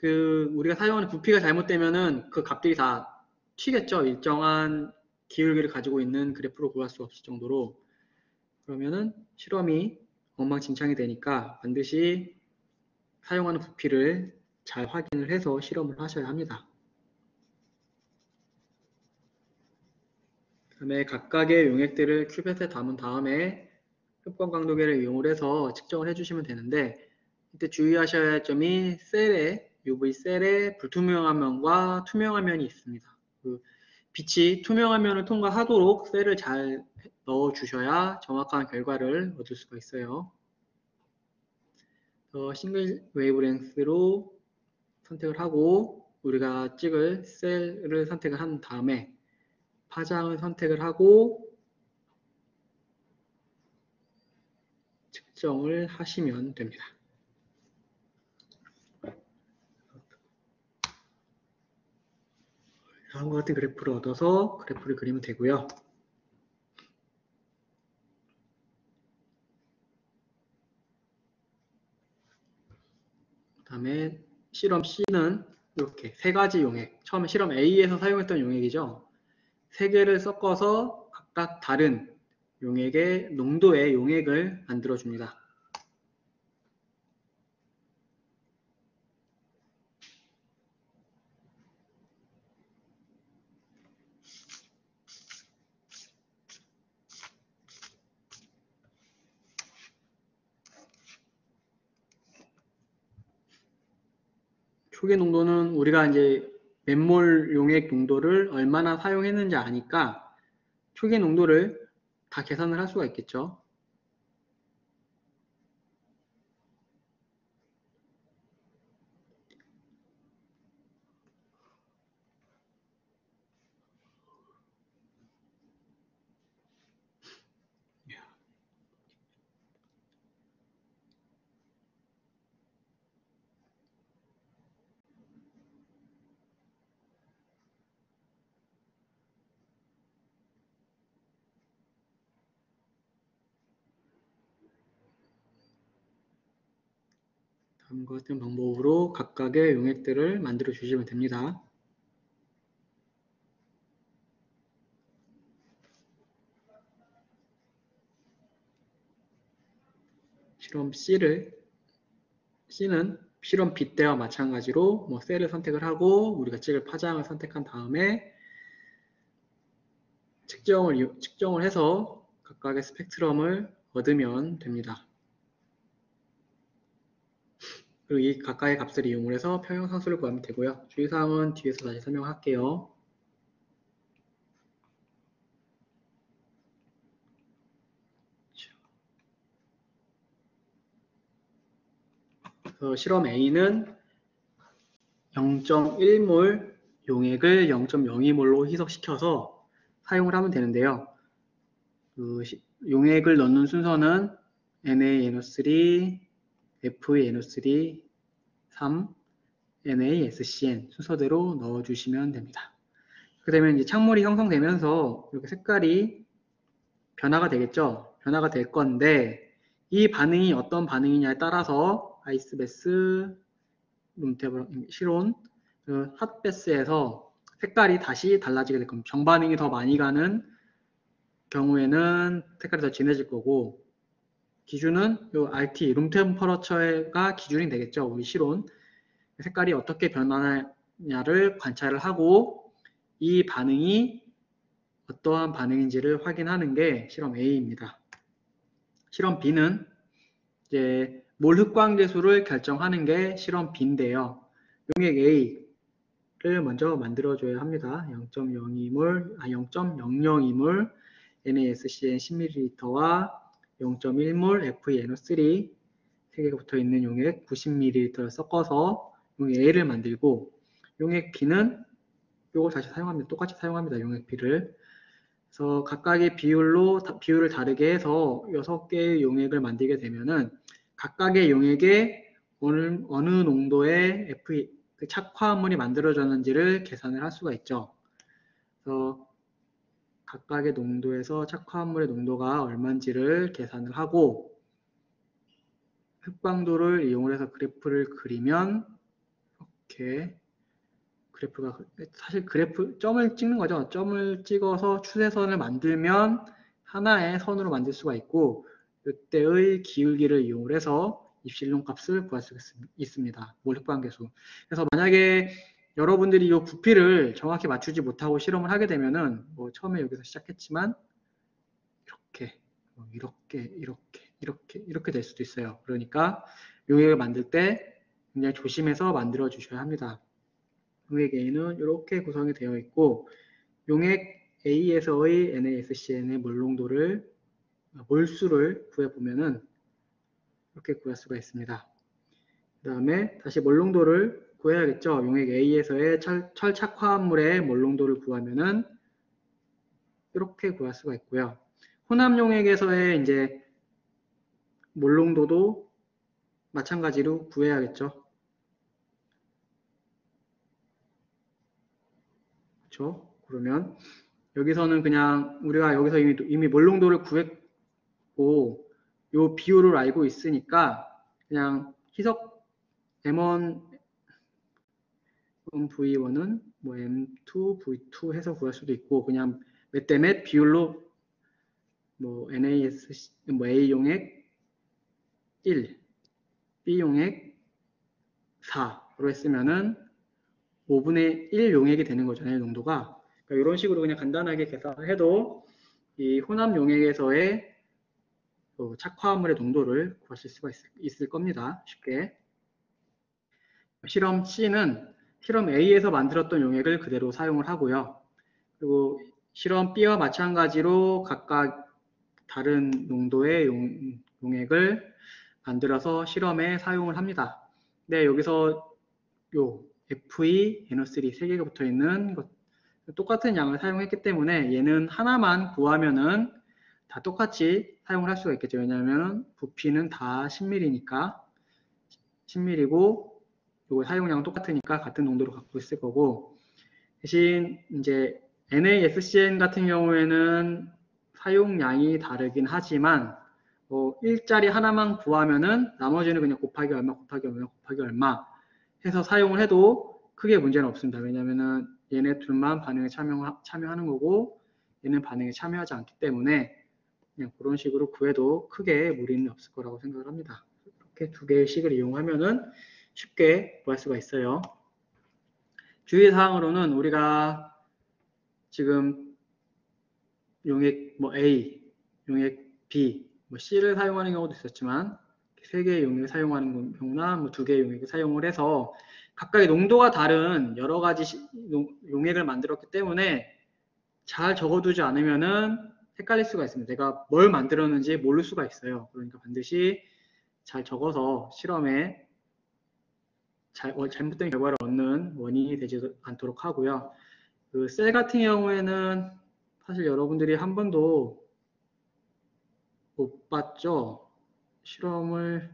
우리가 사용하는 부피가 잘못되면은 그 값들이 다 튀겠죠. 일정한 기울기를 가지고 있는 그래프로 구할 수 없을 정도로. 그러면은 실험이 엉망진창이 되니까 반드시 사용하는 부피를 잘 확인을 해서 실험을 하셔야 합니다. 그 다음에 각각의 용액들을 큐벳에 담은 다음에 흡권 강도계를 이용을 해서 측정을 해주시면 되는데, 이때 주의하셔야 할 점이 UV 셀에 불투명한 면과 투명한 면이 있습니다. 빛이 투명한 면을 통과하도록 셀을 잘 넣어주셔야 정확한 결과를 얻을 수가 있어요. 싱글 웨이브랭스로 선택을 하고 우리가 찍을 셀을 선택을 한 다음에 파장을 선택을 하고 측정을 하시면 됩니다. 다음과 같은 그래프를 얻어서 그래프를 그리면 되고요. 그 다음에 실험 C는 이렇게 3가지 용액, 처음에 실험 A에서 사용했던 용액이죠. 3개를 섞어서 각각 다른 용액의 농도의 용액을 만들어 줍니다. 초기 농도는 우리가 이제 맨몰 용액 농도를 얼마나 사용했는지 아니까 초기 농도를 다 계산을 할 수가 있겠죠. 다음과 같은 방법으로 각각의 용액들을 만들어 주시면 됩니다. 실험 C는 실험 B 때와 마찬가지로 셀을 선택을 하고 우리가 찍을 파장을 선택한 다음에 측정을 해서 각각의 스펙트럼을 얻으면 됩니다. 그리고 이 각각의 값을 이용을 해서 평형상수를 구하면 되고요. 주의사항은 뒤에서 다시 설명할게요. 그래서 실험 A는 0.1몰 용액을 0.02몰로 희석시켜서 사용을 하면 되는데요. 용액을 넣는 순서는 NaNO3, FeNO3, 3, NaSCN 순서대로 넣어주시면 됩니다. 그렇게 되면 이제 창물이 형성되면서 이렇게 색깔이 변화가 되겠죠. 변화가 될 건데 이 반응이 어떤 반응이냐에 따라서 아이스베스, 실온, 핫베스에서 색깔이 다시 달라지게 될 겁니다. 정반응이 더 많이 가는 경우에는 색깔이 더 진해질 거고, 기준은 요 RT, 룸템퍼러처가 기준이 되겠죠. 우리 실온. 색깔이 어떻게 변하냐를 관찰을 하고 이 반응이 어떠한 반응인지를 확인하는 게 실험 A입니다. 실험 B는 이제 몰 흑광계수를 결정하는 게 실험 B인데요. 용액 A를 먼저 만들어줘야 합니다. 0.02몰 NaSCN 10ml와 0.1몰 FeNO3 3개가 붙어있는 용액 90ml를 섞어서 용액 A를 만들고, 용액 B는 이걸 다시 사용합니다. 똑같이 사용합니다. 용액 B를. 그래서 각각의 비율을 다르게 해서 6개의 용액을 만들게 되면은 각각의 용액의 어느 농도의 그 착화합물이 만들어졌는지를 계산을 할 수가 있죠. 그래서 각각의 농도에서 착화합물의 농도가 얼마인지를 계산을 하고 흑방도를 이용해서 그래프를 그리면 이렇게 그래프가 사실 점을 찍는 거죠. 점을 찍어서 추세선을 만들면 하나의 선으로 만들 수가 있고 이때의 기울기를 이용해서 입실론 값을 구할 수 있습니다. 몰 흑방계수. 그래서 만약에 여러분들이 이 부피를 정확히 맞추지 못하고 실험을 하게 되면은 뭐 처음에 여기서 시작했지만 이렇게 될 수도 있어요. 그러니까 용액을 만들 때 굉장히 조심해서 만들어 주셔야 합니다. 용액 A는 이렇게 구성이 되어 있고 용액 A에서의 NaSCN의 몰수를 구해보면은 이렇게 구할 수가 있습니다. 그 다음에 다시 몰농도를 구해야겠죠. 용액 A에서의 철착화합물의 몰농도를 구하면은 이렇게 구할 수가 있고요. 혼합 용액에서의 이제 몰농도도 마찬가지로 구해야겠죠. 그렇죠? 그러면 여기서는 그냥 우리가 여기서 이미 몰농도를 구했고 요 비율을 알고 있으니까 그냥 희석 M1 V1은 뭐 M2 V2 해서 구할 수도 있고 그냥 몇 대 몇 비율로 뭐 NaS 뭐 A 용액 1, B 용액 4로 했으면은 5분의 1 용액이 되는 거잖아요, 농도가. 그러니까 이런 식으로 그냥 간단하게 계산을 해도 이 혼합 용액에서의 착화합물의 농도를 구하실 수가 있을 겁니다. 쉽게. 실험 C는 실험 A에서 만들었던 용액을 그대로 사용을 하고요. 그리고 실험 B와 마찬가지로 각각 다른 농도의 용액을 만들어서 실험에 사용을 합니다. 네, 여기서 요 Fe, NO3 세 개가 붙어 있는 것, 똑같은 양을 사용했기 때문에 얘는 하나만 구하면은 다 똑같이 사용을 할 수가 있겠죠. 왜냐하면 부피는 다 10ml니까 10ml고 요거 사용량은 똑같으니까 같은 농도로 갖고 있을 거고 대신 이제 NaSCN 같은 경우에는 사용량이 다르긴 하지만 뭐 일자리 하나만 구하면은 나머지는 그냥 곱하기 얼마 해서 사용을 해도 크게 문제는 없습니다. 왜냐면은 얘네 둘만 반응에 참여하는 거고 얘는 반응에 참여하지 않기 때문에 그냥 그런 식으로 구해도 크게 무리는 없을 거라고 생각을 합니다. 이렇게 두 개의 식을 이용하면은 쉽게 구할 수가 있어요. 주의사항으로는 우리가 지금 용액 뭐 A, 용액 B, 뭐 C를 사용하는 경우도 있었지만 세 개의 용액을 사용하는 경우나 뭐 두 개의 용액을 사용을 해서 각각의 농도가 다른 여러 가지 용액을 만들었기 때문에 잘 적어두지 않으면은 헷갈릴 수가 있습니다. 내가 뭘 만들었는지 모를 수가 있어요. 그러니까 반드시 잘 적어서 실험에 잘못된 결과를 얻는 원인이 되지 않도록 하고요. 그 셀 같은 경우에는 사실 여러분들이 한 번도 못 봤죠. 실험을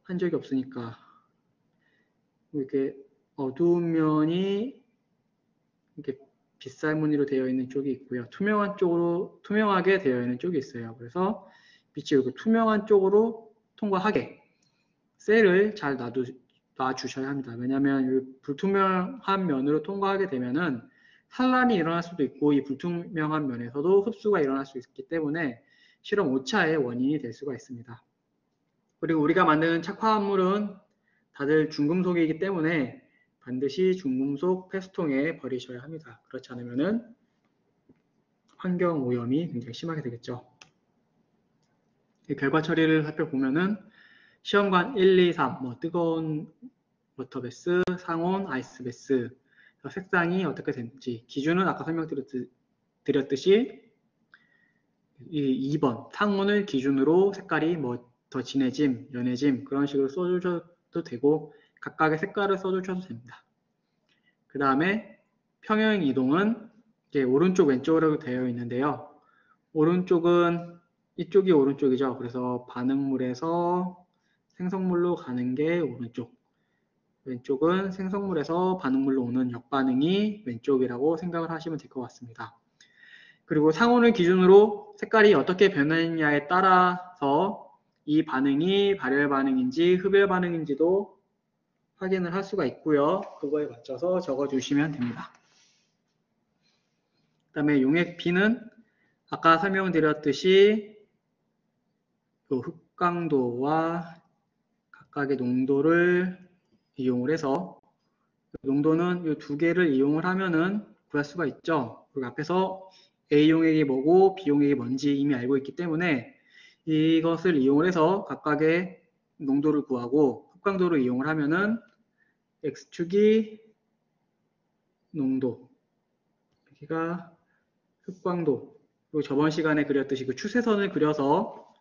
한 적이 없으니까. 이렇게 어두운 면이 이렇게 빗살 무늬로 되어 있는 쪽이 있고요. 투명하게 되어 있는 쪽이 있어요. 그래서 빛이 이렇게 투명한 쪽으로 통과하게 셀을 잘 놔주셔야 합니다. 왜냐하면 불투명한 면으로 통과하게 되면은 산란이 일어날 수도 있고 이 불투명한 면에서도 흡수가 일어날 수 있기 때문에 실험 오차의 원인이 될 수가 있습니다. 그리고 우리가 만드는 착화합물은 다들 중금속이기 때문에 반드시 중금속 폐수통에 버리셔야 합니다. 그렇지 않으면은 환경 오염이 굉장히 심하게 되겠죠. 결과 처리를 살펴보면은 시험관 1, 2, 3, 뭐 뜨거운 워터베스, 상온, 아이스베스 색상이 어떻게 되는지 기준은 아까 설명드렸듯이 이 2번 상온을 기준으로 색깔이 뭐 더 진해짐, 연해짐 그런 식으로 써주셔도 되고 각각의 색깔을 써주셔도 됩니다. 그 다음에 평형 이동은 이제 오른쪽 왼쪽으로 되어 있는데요. 오른쪽은 이쪽이 오른쪽이죠. 그래서 반응물에서 생성물로 가는 게 오른쪽, 왼쪽은 생성물에서 반응물로 오는 역반응이 왼쪽이라고 생각을 하시면 될 것 같습니다. 그리고 상온을 기준으로 색깔이 어떻게 변했냐에 따라서 이 반응이 발열 반응인지 흡열 반응인지도 확인을 할 수가 있고요. 그거에 맞춰서 적어주시면 됩니다. 그 다음에 용액 B는 아까 설명드렸듯이 그 흡강도와 각각의 농도를 이용을 해서 농도는 이 두 개를 이용을 하면은 구할 수가 있죠. 그리고 앞에서 A용액이 뭐고 B용액이 뭔지 이미 알고 있기 때문에 이것을 이용을 해서 각각의 농도를 구하고 흡강도를 이용을 하면은 X축이 농도, 여기가 흡광도, 그리고 저번 시간에 그렸듯이 그 추세선을 그려서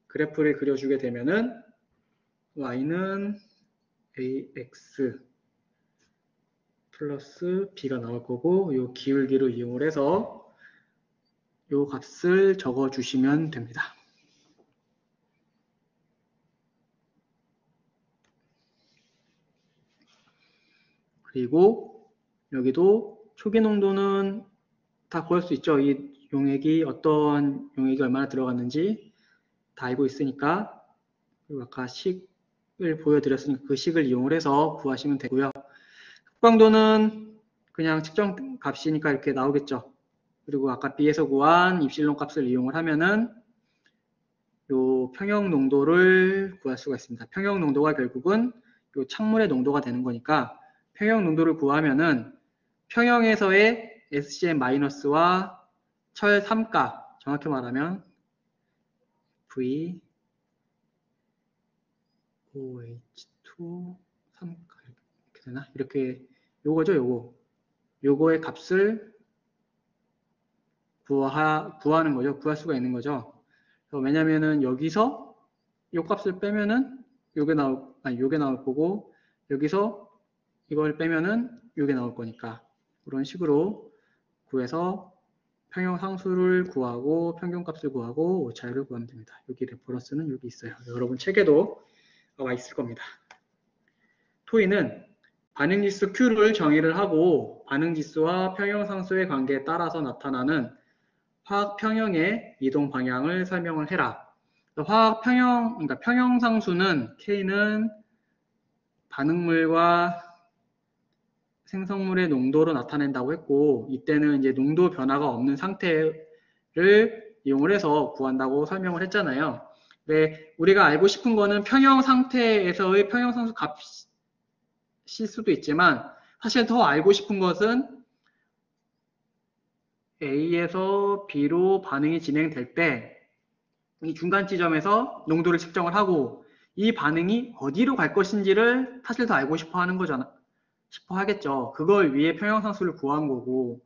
그래프를 그려주게 되면은 Y는 AX 플러스 B가 나올 거고 이 기울기를 이용을 해서 이 값을 적어 주시면 됩니다. 그리고 여기도 초기 농도는 다 구할 수 있죠. 이 용액이 어떤 용액이 얼마나 들어갔는지 다 알고 있으니까. 그리고 아까 식을 보여드렸으니까 그 식을 이용을 해서 구하시면 되고요. 흡광도는 그냥 측정 값이니까 이렇게 나오겠죠. 그리고 아까 B에서 구한 입실론 값을 이용을 하면은 요 평형 농도를 구할 수가 있습니다. 평형 농도가 결국은 요 창물의 농도가 되는 거니까 평형 농도를 구하면은 평형에서의 SCM-와 철 3가, 정확히 말하면 V OH2 3가 이렇게 되나? 이렇게 요거죠, 요거의 값을 구하는 거죠. 구할 수가 있는 거죠. 왜냐면은 여기서 요 값을 빼면은 요게 나올 거고 여기서 이걸 빼면은 요게 나올 거니까 그런 식으로 구해서 평형 상수를 구하고 평균값을 구하고 오차율을 구하면 됩니다. 여기 레퍼런스는 여기 있어요. 여러분 책에도 나와 있을 겁니다. 토의는 반응지수 Q를 정의를 하고 반응지수와 평형상수의 관계에 따라서 나타나는 화학평형의 이동 방향을 설명을 해라. 화학평형, 그러니까 평형상수는 K는 반응물과 생성물의 농도로 나타낸다고 했고 이때는 이제 농도 변화가 없는 상태를 이용을 해서 구한다고 설명을 했잖아요. 근데 우리가 알고 싶은 거는 평형 상태에서의 평형상수 값일 수도 있지만 사실 더 알고 싶은 것은 A에서 B로 반응이 진행될 때 이 중간 지점에서 농도를 측정을 하고 이 반응이 어디로 갈 것인지를 사실 더 알고 싶어 하는 거잖아. 싶어 하겠죠. 그걸 위해 평형상수를 구한 거고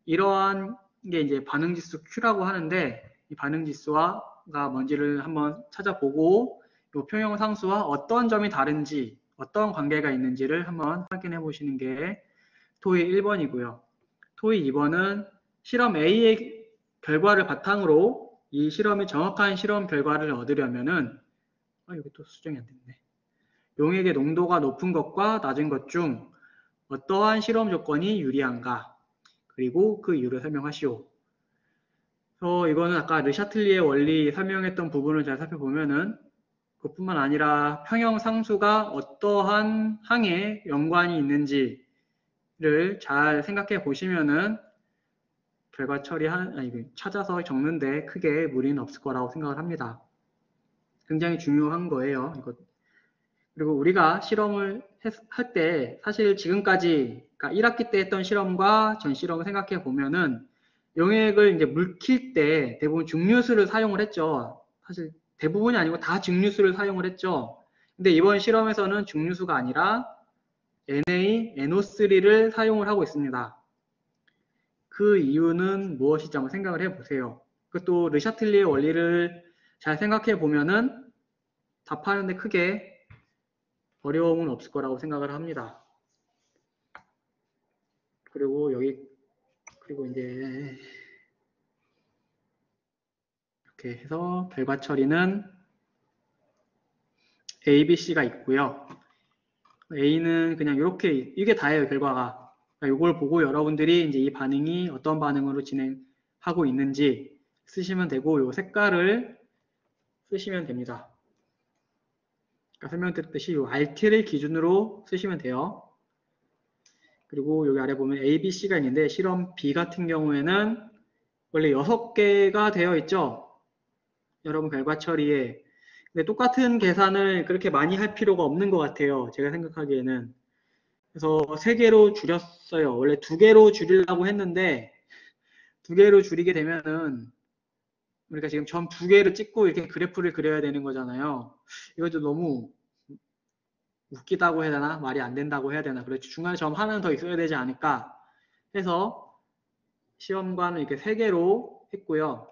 이러한 게 이제 반응지수 Q라고 하는데 이 반응지수가 뭔지를 한번 찾아보고 이 평형상수와 어떤 점이 다른지 어떤 관계가 있는지를 한번 확인해 보시는 게 토의 1번이고요. 토의 2번은 실험 A의 결과를 바탕으로 이 실험이 정확한 실험 결과를 얻으려면은 여기 또 수정이 안 됐네. 용액의 농도가 높은 것과 낮은 것 중 어떠한 실험 조건이 유리한가? 그리고 그 이유를 설명하시오. 이거는 아까 르샤틀리의 원리 설명했던 부분을 잘 살펴보면은 그뿐만 아니라 평형 상수가 어떠한 항에 연관이 있는지를 잘 생각해 보시면은 결과 찾아서 적는데 크게 무리는 없을 거라고 생각을 합니다. 굉장히 중요한 거예요. 그리고 우리가 실험을 할 때 사실 지금까지 그러니까 1학기 때 했던 실험과 전 실험을 생각해 보면은 용액을 이제 물킬 때 대부분 증류수를 사용을 했죠. 사실 대부분이 아니고 다 증류수를 사용을 했죠. 근데 이번 실험에서는 증류수가 아니라 NaNO3를 사용을 하고 있습니다. 그 이유는 무엇인지 한번 생각을 해보세요. 또 르샤틀리의 원리를 잘 생각해 보면은 답하는데 크게 어려움은 없을 거라고 생각을 합니다. 그리고 이제 이렇게 해서 결과 처리는 A, B, C가 있고요. A는 그냥 이렇게 이게 다예요, 결과가. 그러니까 이걸 보고 여러분들이 이제 이 반응이 어떤 반응으로 진행하고 있는지 쓰시면 되고, 요 색깔을 쓰시면 됩니다. 그러니까 설명드렸듯이 이 RT를 기준으로 쓰시면 돼요. 그리고 여기 아래 보면 A, B, C가 있는데 실험 B 같은 경우에는 원래 6개가 되어 있죠. 여러분 결과 처리에. 근데 똑같은 계산을 그렇게 많이 할 필요가 없는 것 같아요. 제가 생각하기에는. 그래서 3개로 줄였어요. 원래 2개로 줄이려고 했는데 2개로 줄이게 되면은 우리가 지금 점 2개를 찍고 이렇게 그래프를 그려야 되는 거잖아요. 이것도 너무 웃기다고 해야 되나? 말이 안 된다고 해야 되나? 그렇지. 중간에 점 하나는 더 있어야 되지 않을까 해서 시험관을 이렇게 3개로 했고요.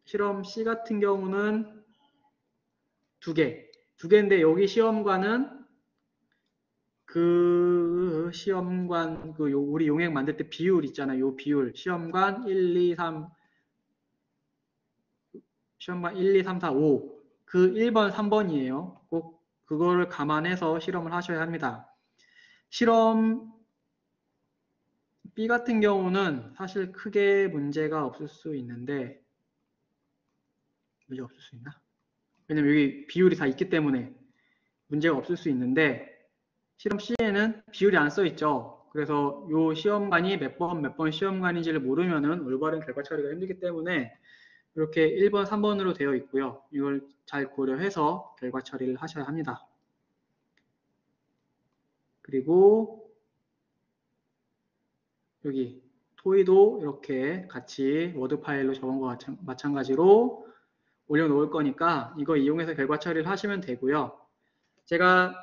실험 C 같은 경우는 2개. 2개인데 여기 시험관은 그 시험관 우리 용액 만들 때 비율 있잖아요. 요 비율. 시험관 1, 2, 3 시험관 1, 2, 3, 4, 5. 그 1번, 3번이에요. 꼭 그거를 감안해서 실험을 하셔야 합니다. 실험 B 같은 경우는 사실 크게 문제가 없을 수 있는데 문제 없을 수 있나? 왜냐면 여기 비율이 다 있기 때문에 문제가 없을 수 있는데 실험 C에는 비율이 안 써 있죠. 그래서 이 시험관이 몇 번 시험관인지를 모르면은 올바른 결과 처리가 힘들기 때문에 이렇게 1번, 3번으로 되어 있고요. 이걸 잘 고려해서 결과 처리를 하셔야 합니다. 그리고 여기 토의도 이렇게 같이 워드 파일로 적은 것 마찬가지로 올려놓을 거니까 이거 이용해서 결과 처리를 하시면 되고요. 제가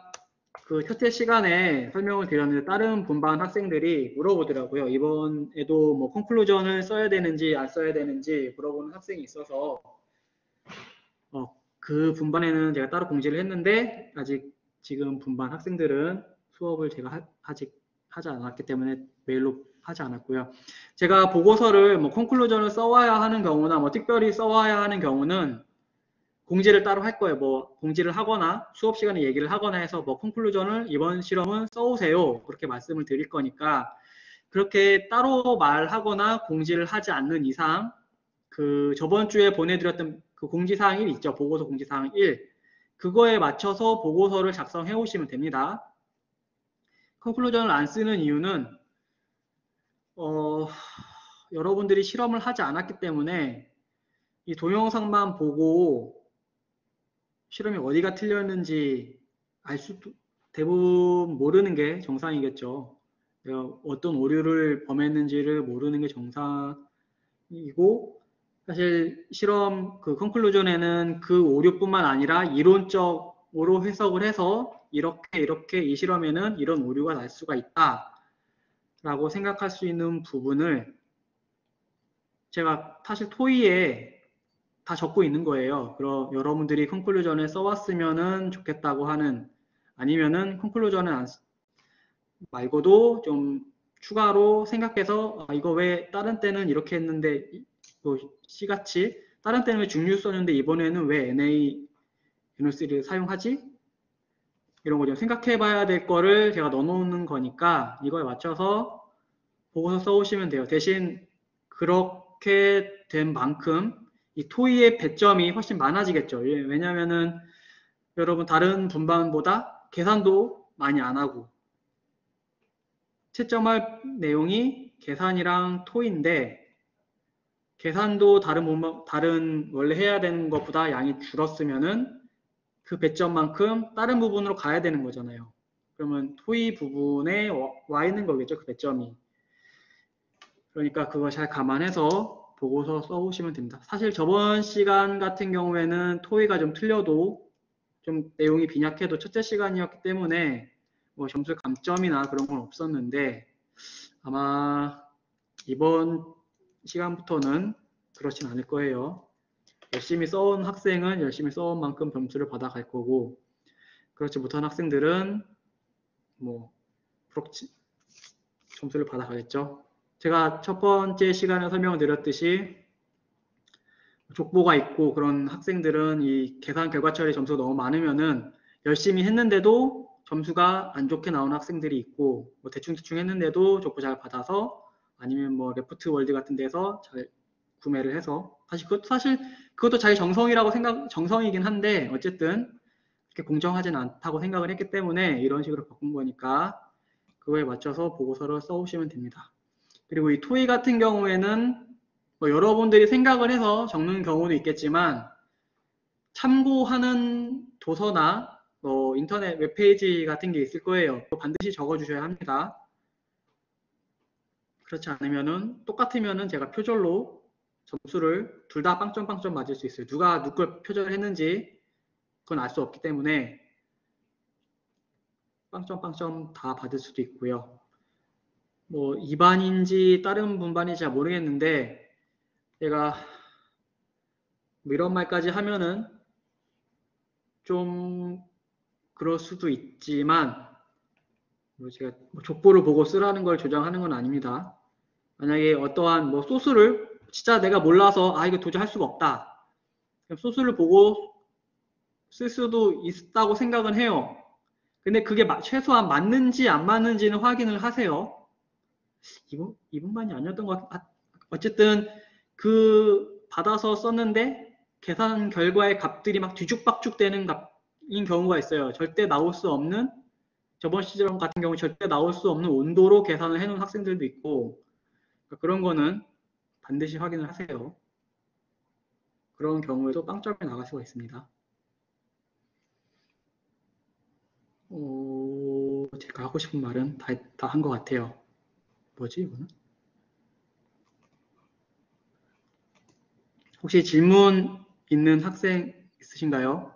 그 첫째 시간에 설명을 드렸는데 다른 분반 학생들이 물어보더라고요. 이번에도 뭐 컨클루전을 써야 되는지 안 써야 되는지 물어보는 학생이 있어서 그 분반에는 제가 따로 공지를 했는데 아직 지금 분반 학생들은 수업을 제가 아직 하지 않았기 때문에 메일로 하지 않았고요. 제가 보고서를 뭐 컨클루전을 써와야 하는 경우나 뭐 특별히 써와야 하는 경우는 공지를 따로 할 거예요. 뭐 공지를 하거나 수업 시간에 얘기를 하거나 해서 뭐 컨클루전을 이번 실험은 써오세요. 그렇게 말씀을 드릴 거니까 그렇게 따로 말하거나 공지를 하지 않는 이상 그 저번 주에 보내드렸던 그 공지사항 1 있죠. 보고서 공지사항 1. 그거에 맞춰서 보고서를 작성해 오시면 됩니다. 컨클루전을 안 쓰는 이유는 여러분들이 실험을 하지 않았기 때문에 이 동영상만 보고 실험이 어디가 틀렸는지 알 수도 대부분 모르는 게 정상이겠죠. 어떤 오류를 범했는지를 모르는 게 정상이고 사실 실험 그 컨클루전에는 그 오류뿐만 아니라 이론적으로 해석을 해서 이렇게 이 실험에는 이런 오류가 날 수가 있다 라고 생각할 수 있는 부분을 제가 사실 토의에 다 적고 있는 거예요. 그럼 여러분들이 컨클루전에 써왔으면 좋겠다고 하는 아니면은 컨클루전은 말고도 좀 추가로 생각해서 이거 왜 다른 때는 이렇게 했는데 C같이 다른 때는 왜 중류 썼는데 이번에는 왜 NaNO3를 사용하지? 이런 거 좀 생각해 봐야 될 거를 제가 넣어놓는 거니까 이거에 맞춰서 보고서 써오시면 돼요. 대신 그렇게 된 만큼 이 토의의 배점이 훨씬 많아지겠죠. 왜냐면은 여러분 다른 분반보다 계산도 많이 안 하고 채점할 내용이 계산이랑 토의인데 계산도 다른 원래 해야 되는 것보다 양이 줄었으면은 그 배점만큼 다른 부분으로 가야 되는 거잖아요. 그러면 토의 부분에 와 있는 거겠죠, 그 배점이. 그러니까 그거 잘 감안해서 보고서 써오시면 됩니다. 사실 저번 시간 같은 경우에는 토의가 좀 틀려도 좀 내용이 빈약해도 첫째 시간이었기 때문에 뭐 점수 감점이나 그런 건 없었는데 아마 이번 시간부터는 그렇진 않을 거예요. 열심히 써온 학생은 열심히 써온 만큼 점수를 받아갈 거고 그렇지 못한 학생들은 뭐 점수를 받아가겠죠. 제가 첫 번째 시간에 설명을 드렸듯이 족보가 있고 그런 학생들은 이 계산 결과 처리 점수가 너무 많으면은 열심히 했는데도 점수가 안 좋게 나오는 학생들이 있고 뭐 대충 했는데도 족보 잘 받아서 아니면 뭐 레프트 월드 같은 데서 잘 구매를 해서 사실 그것도 자기 정성이긴 한데 어쨌든 그렇게 공정하진 않다고 생각을 했기 때문에 이런 식으로 바꾼 거니까 그거에 맞춰서 보고서를 써오시면 됩니다. 그리고 이 토익 같은 경우에는 뭐 여러분들이 생각을 해서 적는 경우도 있겠지만 참고하는 도서나 뭐 인터넷 웹페이지 같은 게 있을 거예요. 반드시 적어주셔야 합니다. 그렇지 않으면은 똑같으면은 제가 표절로 점수를 둘 다 빵점 맞을 수 있어요. 누가 누굴 표절했는지 그건 알 수 없기 때문에 빵점 다 받을 수도 있고요. 뭐 2반인지 다른 분반인지 잘 모르겠는데 제가 뭐 이런 말까지 하면은 좀 그럴 수도 있지만 뭐 제가 족보를 보고 쓰라는 걸 조장하는 건 아닙니다. 만약에 어떠한 뭐 소스를 진짜 내가 몰라서 이거 도저히 할 수가 없다. 그럼 소스를 보고 쓸 수도 있다고 생각은 해요. 근데 그게 최소한 맞는지 안 맞는지는 확인을 하세요. 이분만이 아니었던 것 같아. 어쨌든 그 받아서 썼는데 계산 결과의 값들이 막 뒤죽박죽 되는 값인 경우가 있어요. 절대 나올 수 없는 저번 시험 같은 경우 절대 나올 수 없는 온도로 계산을 해놓은 학생들도 있고 그런 거는 반드시 확인을 하세요. 그런 경우에도 빵점이 나갈 수가 있습니다. 제가 하고 싶은 말은 다 한 것 같아요. 뭐지 이거는? 혹시 질문 있는 학생 있으신가요?